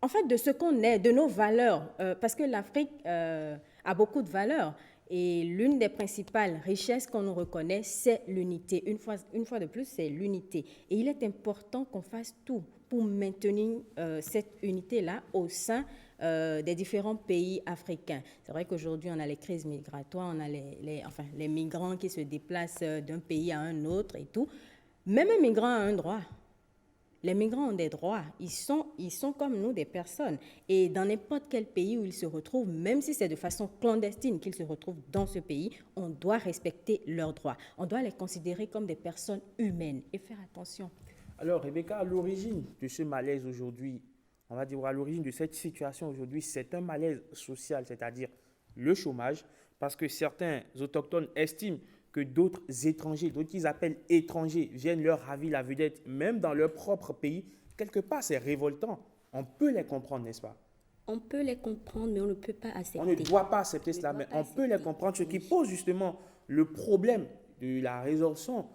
Speaker 5: ce qu'on est, de nos valeurs, parce que l'Afrique a beaucoup de valeurs. Et l'une des principales richesses qu'on nous reconnaît, c'est l'unité. Une fois de plus, c'est l'unité. Et il est important qu'on fasse tout pour maintenir cette unité-là au sein des différents pays africains. C'est vrai qu'aujourd'hui, on a les crises migratoires, on a les migrants qui se déplacent d'un pays à un autre et tout. Même un migrant a un droit. Les migrants ont des droits. Ils sont comme nous, des personnes. Et dans n'importe quel pays où ils se retrouvent, même si c'est de façon clandestine qu'ils se retrouvent dans ce pays, on doit respecter leurs droits. On doit les considérer comme des personnes humaines et faire attention.
Speaker 1: Alors, Rebecca, à l'origine de ce malaise aujourd'hui, on va dire à l'origine de cette situation aujourd'hui, c'est un malaise social, c'est-à-dire le chômage, parce que certains autochtones estiment que d'autres étrangers, d'autres qu'ils appellent étrangers, viennent leur ravir la vedette, même dans leur propre pays. Quelque part, c'est révoltant. On peut les comprendre, n'est-ce pas?
Speaker 9: On peut les comprendre, mais on ne peut pas accepter.
Speaker 1: On ne doit pas accepter cela, mais on peut les comprendre, ce qui pose justement le problème de la résorption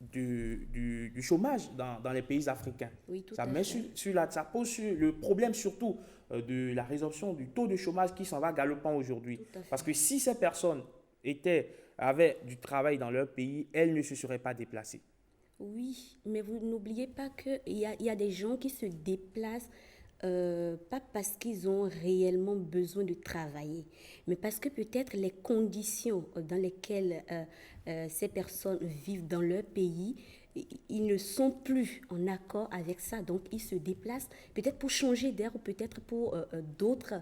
Speaker 1: du chômage dans les pays africains.
Speaker 9: Oui, tout
Speaker 1: ça
Speaker 9: à
Speaker 1: met
Speaker 9: fait.
Speaker 1: ça pose sur le problème surtout de la résorption du taux de chômage qui s'en va galopant aujourd'hui. Parce que si ces personnes avaient du travail dans leur pays, elles ne se seraient pas déplacées.
Speaker 9: Oui, mais vous n'oubliez pas qu'il y a des gens qui se déplacent pas parce qu'ils ont réellement besoin de travailler, mais parce que peut-être les conditions dans lesquelles ces personnes vivent dans leur pays, ils ne sont plus en accord avec ça. Donc, ils se déplacent peut-être pour changer d'air ou peut-être pour d'autres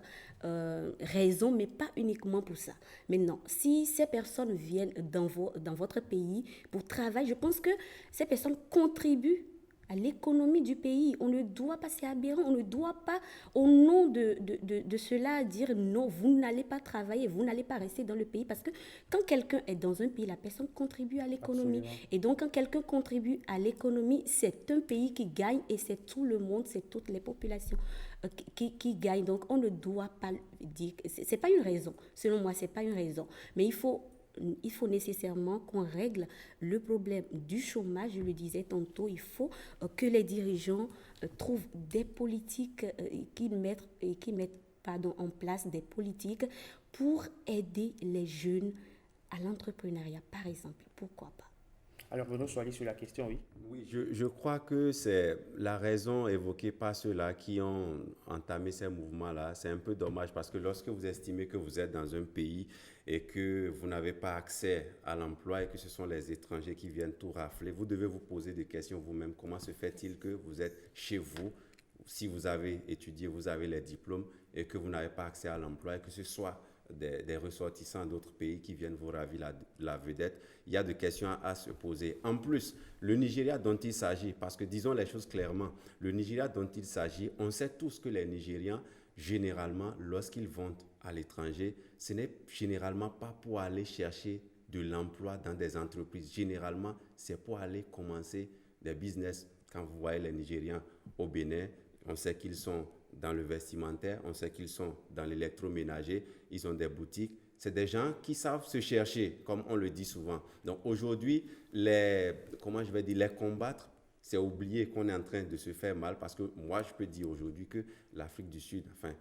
Speaker 9: raisons, mais pas uniquement pour ça. Maintenant, si ces personnes viennent dans votre pays pour travailler, je pense que ces personnes contribuent à l'économie du pays. On ne doit pas, c'est aberrant, on ne doit pas, au nom de cela, dire non, vous n'allez pas travailler, vous n'allez pas rester dans le pays. Parce que quand quelqu'un est dans un pays, la personne contribue à l'économie.
Speaker 1: Absolument.
Speaker 9: Et donc, quand quelqu'un contribue à l'économie, c'est un pays qui gagne et c'est tout le monde, c'est toutes les populations qui gagnent. Donc, on ne doit pas dire, c'est pas une raison. Selon moi, c'est pas une raison. Mais il faut nécessairement qu'on règle le problème du chômage. Je le disais tantôt, il faut que les dirigeants trouvent des politiques qui mettent en place des politiques pour aider les jeunes à l'entrepreneuriat, par exemple. Pourquoi pas?
Speaker 1: Alors, venons aller sur la question, oui.
Speaker 11: Oui, je crois que c'est la raison évoquée par ceux-là qui ont entamé ces mouvements-là. C'est un peu dommage parce que lorsque vous estimez que vous êtes dans un pays et que vous n'avez pas accès à l'emploi et que ce sont les étrangers qui viennent tout rafler, vous devez vous poser des questions vous-même. Comment se fait-il que vous êtes chez vous, si vous avez étudié, vous avez les diplômes et que vous n'avez pas accès à l'emploi et que ce soit des ressortissants d'autres pays qui viennent vous ravir la vedette? Il y a des questions à se poser. En plus, le Nigeria dont il s'agit, parce que disons les choses clairement, le Nigeria dont il s'agit, on sait tous que les Nigérians, généralement, lorsqu'ils vont à l'étranger, ce n'est généralement pas pour aller chercher de l'emploi dans des entreprises. Généralement, c'est pour aller commencer des business. Quand vous voyez les Nigérians au Bénin, on sait qu'ils sont dans le vestimentaire, on sait qu'ils sont dans l'électroménager, ils ont des boutiques. C'est des gens qui savent se chercher, comme on le dit souvent. Donc aujourd'hui, les combattre, c'est oublier qu'on est en train de se faire mal, parce que moi, je peux dire aujourd'hui que l'Afrique du Sud, enfin,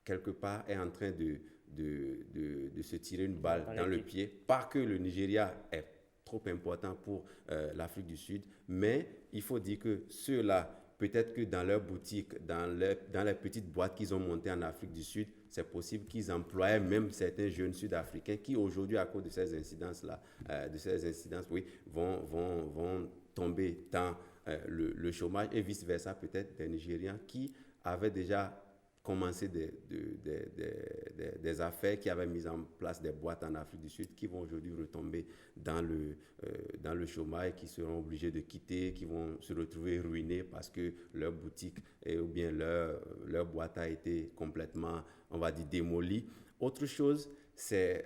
Speaker 11: quelque part, est en train de se tirer une balle dans le pied. Pas que le Nigeria est trop important pour l'Afrique du Sud, mais il faut dire que ceux-là, peut-être que dans leur boutique, dans les petites boîtes qu'ils ont montées en Afrique du Sud, c'est possible qu'ils employaient même certains jeunes Sud-Africains qui aujourd'hui, à cause de ces incidences-là, vont tomber dans le chômage et vice-versa, peut-être des Nigérians qui avaient déjà commencé des affaires, qui avaient mis en place des boîtes en Afrique du Sud, qui vont aujourd'hui retomber dans le chômage, qui seront obligés de quitter, qui vont se retrouver ruinés parce que leur boutique ou bien leur boîte a été complètement, on va dire, démolie. Autre chose, c'est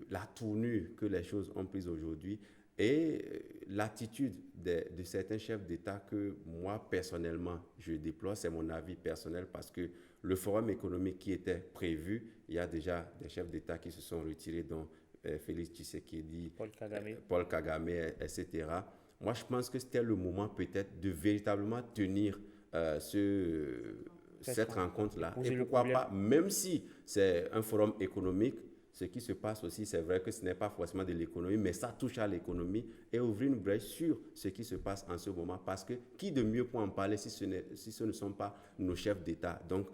Speaker 11: la tournure que les choses ont prise aujourd'hui et l'attitude de certains chefs d'État que moi, personnellement, je déplore. C'est mon avis personnel parce que le forum économique qui était prévu, il y a déjà des chefs d'État qui se sont retirés, dont Félix Tshisekedi, Paul Kagame, etc. Moi, je pense que c'était le moment peut-être de véritablement tenir cette rencontre-là. Et pourquoi pas, même si c'est un forum économique, ce qui se passe aussi, c'est vrai que ce n'est pas forcément de l'économie, mais ça touche à l'économie et ouvrir une brèche sur ce qui se passe en ce moment. Parce que qui de mieux pour en parler si ce ne sont pas nos chefs d'État? Donc,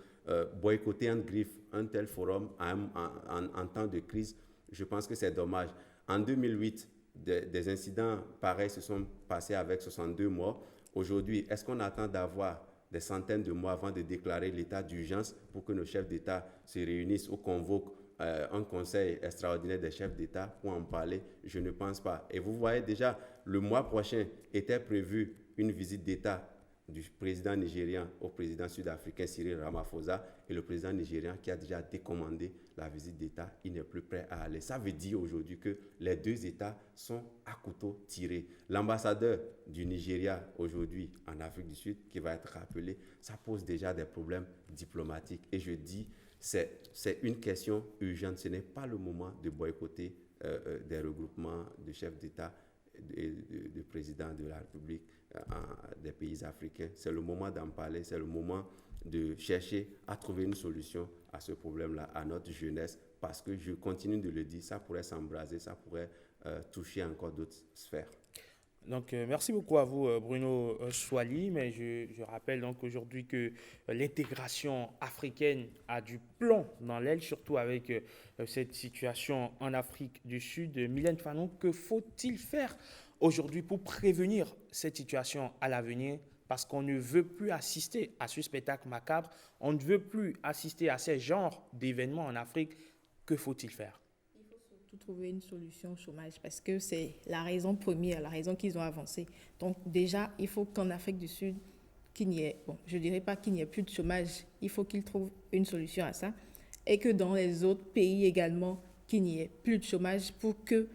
Speaker 11: boycotter en griffe un tel forum en temps de crise, je pense que c'est dommage. En 2008, des incidents pareils se sont passés avec 62 morts. Aujourd'hui, est-ce qu'on attend d'avoir des centaines de mois avant de déclarer l'état d'urgence pour que nos chefs d'État se réunissent ou convoquent un conseil extraordinaire des chefs d'État pour en parler? Je ne pense pas. Et vous voyez déjà, le mois prochain était prévu une visite d'État du président nigérian au président sud-africain Cyril Ramaphosa, et le président nigérian qui a déjà décommandé la visite d'État, il n'est plus prêt à aller. Ça veut dire aujourd'hui que les deux États sont à couteau tiré. L'ambassadeur du Nigeria aujourd'hui en Afrique du Sud qui va être rappelé, ça pose déjà des problèmes diplomatiques. Et je dis, c'est une question urgente. Ce n'est pas le moment de boycotter des regroupements de chefs d'État, de présidents de la République des pays africains. C'est le moment d'en parler, c'est le moment de chercher à trouver une solution à ce problème-là, à notre jeunesse, parce que je continue de le dire, ça pourrait s'embraser, ça pourrait toucher encore d'autres sphères.
Speaker 1: Donc, merci beaucoup à vous, Bruno Swali. Mais je rappelle donc aujourd'hui que l'intégration africaine a du plomb dans l'aile, surtout avec cette situation en Afrique du Sud. Mylène Fanon, que faut-il faire aujourd'hui pour prévenir cette situation à l'avenir? Parce qu'on ne veut plus assister à ce spectacle macabre, on ne veut plus assister à ce genre d'événements en Afrique. Que faut-il faire?
Speaker 7: Tout trouver une solution au chômage parce que c'est la raison première, la raison qu'ils ont avancée. Donc déjà, il faut qu'en Afrique du Sud, qu'il n'y ait, bon, je dirais pas qu'il n'y ait plus de chômage, il faut qu'ils trouvent une solution à ça et que dans les autres pays également, qu'il n'y ait plus de chômage pour que,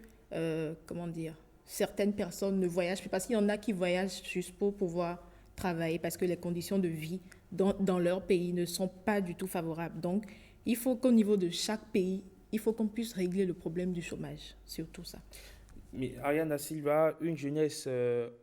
Speaker 7: certaines personnes ne voyagent plus parce qu'il y en a qui voyagent juste pour pouvoir travailler parce que les conditions de vie dans leur pays ne sont pas du tout favorables. Donc, il faut qu'au niveau de chaque pays, il faut qu'on puisse régler le problème du chômage, surtout ça.
Speaker 1: Mais Ariane Da Silva, une jeunesse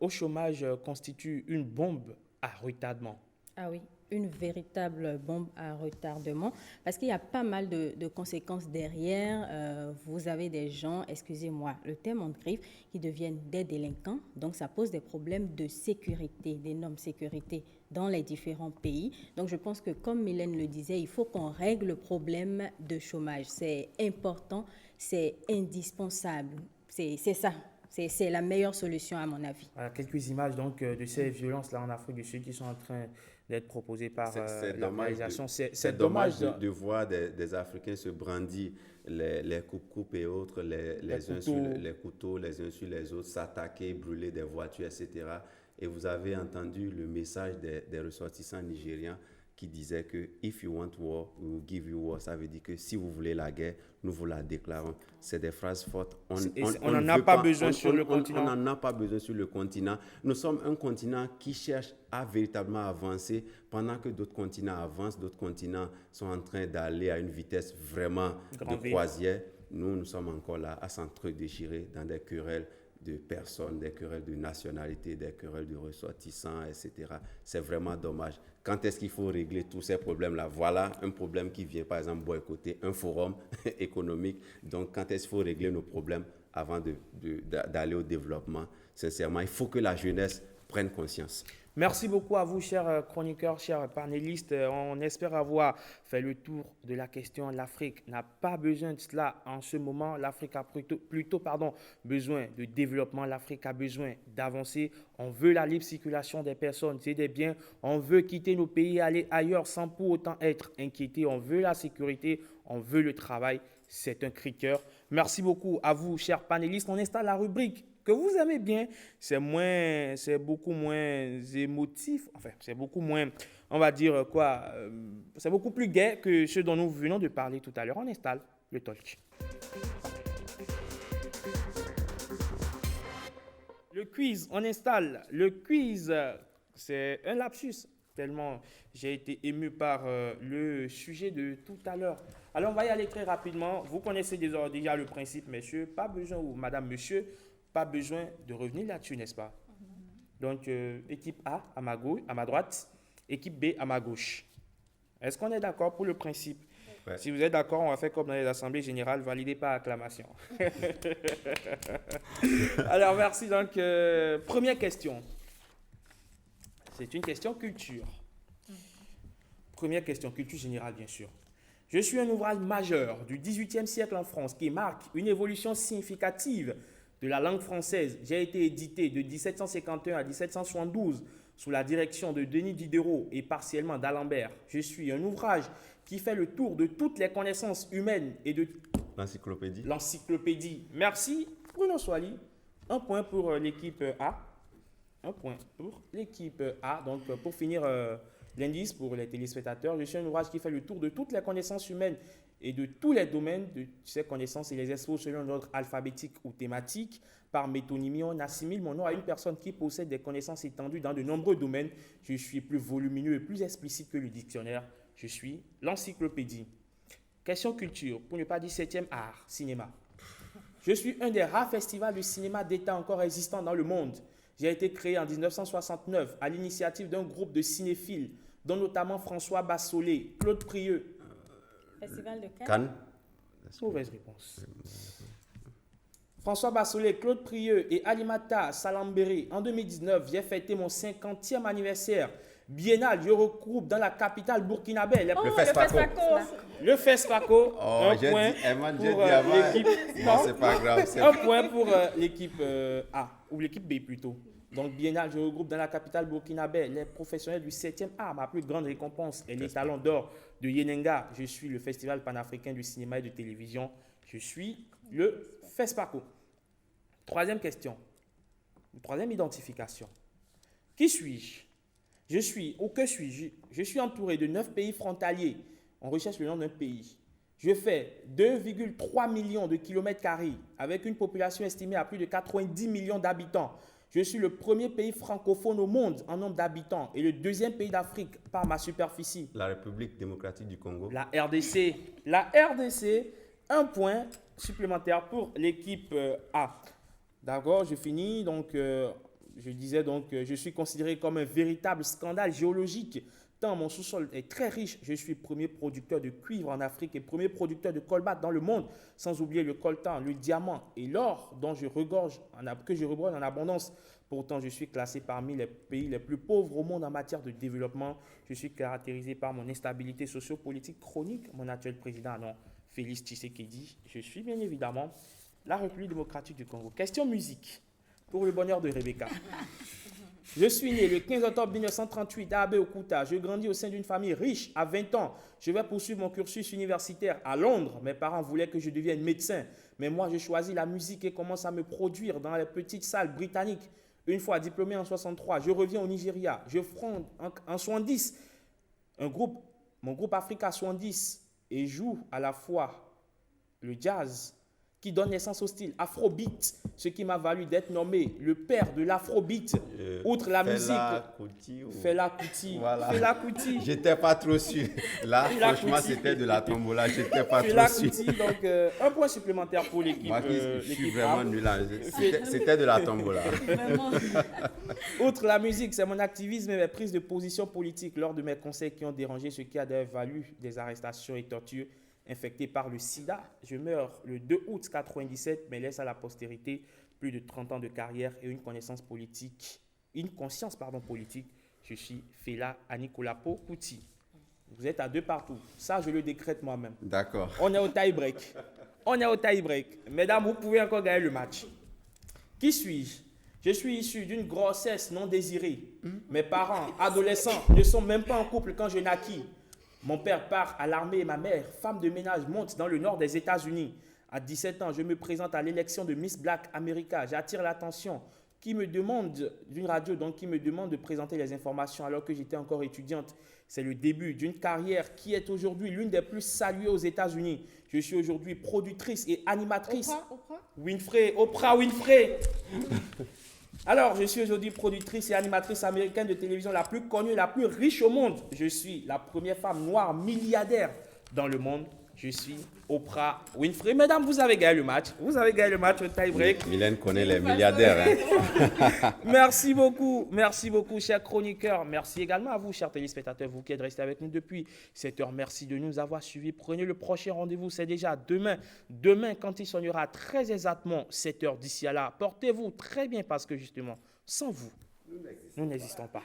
Speaker 1: au chômage constitue une bombe à retardement.
Speaker 5: Ah oui, une véritable bombe à retardement parce qu'il y a pas mal de conséquences derrière. Vous avez des gens, excusez-moi, le terme en griffe, qui deviennent des délinquants. Donc, ça pose des problèmes de sécurité, d'énormes sécurité dans les différents pays. Donc, je pense que, comme Mylène le disait, il faut qu'on règle le problème de chômage. C'est important, c'est indispensable. C'est ça. C'est la meilleure solution, à mon avis.
Speaker 1: Voilà, quelques images donc, de ces violences-là en Afrique du Sud qui sont en train d'être proposées par l'organisation.
Speaker 11: C'est dommage de voir des Africains se brandir les coupes et autres, les uns sur les couteaux, les uns sur les autres, s'attaquer, brûler des voitures, etc. Et vous avez entendu le message des ressortissants nigérians qui disait que « If you want war, we will give you war ». Ça veut dire que si vous voulez la guerre, nous vous la déclarons. C'est des phrases fortes.
Speaker 1: On n'en a pas besoin sur le continent.
Speaker 11: On n'en a pas besoin sur le continent. Nous sommes un continent qui cherche à véritablement avancer pendant que d'autres continents avancent, d'autres continents sont en train d'aller à une vitesse vraiment de croisière. Nous sommes encore là à s'entre-déchirer dans des querelles de personnes, des querelles de nationalité, des querelles de ressortissants, etc. C'est vraiment dommage. Quand est-ce qu'il faut régler tous ces problèmes-là? Voilà un problème qui vient, par exemple, boycotter un forum économique. Donc, quand est-ce qu'il faut régler nos problèmes avant d'aller au développement? Sincèrement, il faut que la jeunesse prenne conscience.
Speaker 1: Merci beaucoup à vous, chers chroniqueurs, chers panélistes. On espère avoir fait le tour de la question. L'Afrique n'a pas besoin de cela en ce moment. L'Afrique a plutôt besoin de développement. L'Afrique a besoin d'avancer. On veut la libre circulation des personnes et des biens. On veut quitter nos pays et aller ailleurs sans pour autant être inquiété. On veut la sécurité. On veut le travail. C'est un cri de cœur. Merci beaucoup à vous, chers panélistes. On installe la rubrique que vous aimez bien, c'est beaucoup moins émotif, enfin, c'est beaucoup moins, on va dire quoi, c'est beaucoup plus gai que ce dont nous venons de parler tout à l'heure. On installe le talk. Le quiz, on installe le quiz. C'est un lapsus, tellement j'ai été ému par le sujet de tout à l'heure. Alors, on va y aller très rapidement. Vous connaissez déjà le principe, messieurs, pas besoin, ou madame, monsieur, pas besoin de revenir là-dessus, n'est-ce pas? Donc, équipe A à ma droite, équipe B à ma gauche. Est-ce qu'on est d'accord pour le principe? Ouais. Si vous êtes d'accord, on va faire comme dans les assemblées générales, validé par acclamation. Alors, merci. Donc, première question. C'est une question culture. Première question, culture générale, bien sûr. Je suis un ouvrage majeur du XVIIIe siècle en France qui marque une évolution significative de la langue française. J'ai été édité de 1751 à 1772 sous la direction de Denis Diderot et partiellement d'Alembert. Je suis un ouvrage qui fait le tour de toutes les connaissances humaines et de l'encyclopédie. Merci, Bruno Soili. Un point pour l'équipe A. Un point pour l'équipe A. Donc, pour finir l'indice pour les téléspectateurs, je suis un ouvrage qui fait le tour de toutes les connaissances humaines et de tous les domaines de ces connaissances et les expose selon l'ordre alphabétique ou thématique. Par métonymie, on assimile mon nom à une personne qui possède des connaissances étendues dans de nombreux domaines. Je suis plus volumineux et plus explicite que le dictionnaire. Je suis l'encyclopédie. Question culture, pour ne pas dire 7e art, cinéma. Je suis un des rares festivals de cinéma d'État encore existants dans le monde. J'ai été créé en 1969 à l'initiative d'un groupe de cinéphiles, dont notamment François Bassolé, Claude Prieux.
Speaker 5: Festival de
Speaker 11: Cannes.
Speaker 1: Mauvaise réponse. François Bassolé, Claude Prieux et Alimata Salambéré. En 2019, j'ai fêté mon 50e anniversaire biennal. Je regroupe dans la capitale burkinabé.
Speaker 11: Le FESPACO.
Speaker 1: Le FESPACO.
Speaker 11: Oh,
Speaker 1: un point pour l'équipe.
Speaker 11: Non, c'est pas grave.
Speaker 1: Un point pour l'équipe A, ou l'équipe B plutôt. Donc, biennal, je regroupe dans la capitale burkinabé les professionnels du 7e art. Ma plus grande récompense est les talons d'or de Yenenga. Je suis le Festival panafricain du cinéma et de télévision. Je suis le FESPACO. Troisième question. Troisième identification. Qui suis-je? Je suis, ou que suis-je? Je suis entouré de 9 pays frontaliers. On recherche le nom d'un pays. Je fais 2,3 millions de kilomètres carrés avec une population estimée à plus de 90 millions d'habitants. Je suis le premier pays francophone au monde en nombre d'habitants et le deuxième pays d'Afrique par ma superficie.
Speaker 11: La République démocratique du Congo.
Speaker 1: La RDC. La RDC, un point supplémentaire pour l'équipe A. D'accord, je finis. Donc, je disais donc, je suis considéré comme un véritable scandale géologique. Tant mon sous-sol est très riche, je suis premier producteur de cuivre en Afrique et premier producteur de colbate dans le monde, sans oublier le coltan, le diamant et l'or que je regorge en abondance. Pourtant, je suis classé parmi les pays les plus pauvres au monde en matière de développement. Je suis caractérisé par mon instabilité sociopolitique chronique. Mon actuel président, non, Félix Tshisekedi. Je suis bien évidemment la République démocratique du Congo. Question musique, pour le bonheur de Rebecca. Je suis né le 15 octobre 1938 à Abeokuta. Je grandis au sein d'une famille riche. À 20 ans, je vais poursuivre mon cursus universitaire à Londres. Mes parents voulaient que je devienne médecin. Mais moi, je choisis la musique et commence à me produire dans les petites salles britanniques. Une fois diplômé en 63, je reviens au Nigeria. Je fonde en 70 mon groupe Africa 70 et joue à la fois le jazz qui donne naissance au style Afrobeat, ce qui m'a valu d'être nommé le père de l'Afrobeat. Outre la musique, Fela Kuti.
Speaker 11: Voilà.
Speaker 1: Fela Kuti.
Speaker 11: J'étais pas trop sûr. Là, franchement, c'était de la tombola. J'étais pas
Speaker 1: Fela
Speaker 11: trop sûr.
Speaker 1: Kuti, donc un point supplémentaire pour l'équipe.
Speaker 11: Moi, je suis vraiment nul là. C'était de la tombola.
Speaker 1: Outre la musique, c'est mon activisme et mes prises de position politique lors de mes conseils qui ont dérangé, ce qui a d'ailleurs valu des arrestations et tortures. Infecté par le sida, je meurs le 2 août 1997, mais laisse à la postérité plus de 30 ans de carrière et une conscience politique. Je suis Fela Anikulapo Kuti. Vous êtes à 2 partout. Ça, je le décrète moi-même.
Speaker 11: D'accord.
Speaker 1: On est au tie-break. Mesdames, vous pouvez encore gagner le match. Qui suis-je? Je suis issu d'une grossesse non désirée. Mes parents, adolescents, ne sont même pas en couple quand je naquis. Mon père part à l'armée et ma mère, femme de ménage, monte dans le nord des États-Unis. À 17 ans, je me présente à l'élection de Miss Black America. J'attire l'attention d'une radio qui me demande de présenter les informations alors que j'étais encore étudiante. C'est le début d'une carrière qui est aujourd'hui l'une des plus saluées aux États-Unis. Je suis aujourd'hui productrice et animatrice. Oprah Winfrey. Alors, je suis aujourd'hui productrice et animatrice américaine de télévision la plus connue et la plus riche au monde. Je suis la première femme noire milliardaire dans le monde. Je suis Oprah Winfrey. Mesdames, vous avez gagné le match. Vous avez gagné le match au tie-break.
Speaker 11: Mylène connaît les milliardaires. Hein.
Speaker 1: Merci beaucoup, chers chroniqueurs. Merci également à vous, chers téléspectateurs, vous qui êtes restés avec nous depuis cette heure. Merci de nous avoir suivis. Prenez le prochain rendez-vous, c'est déjà demain. Demain, quand il sonnera très exactement 7 heures. D'ici à là, portez-vous très bien parce que justement, sans vous, nous n'existons pas.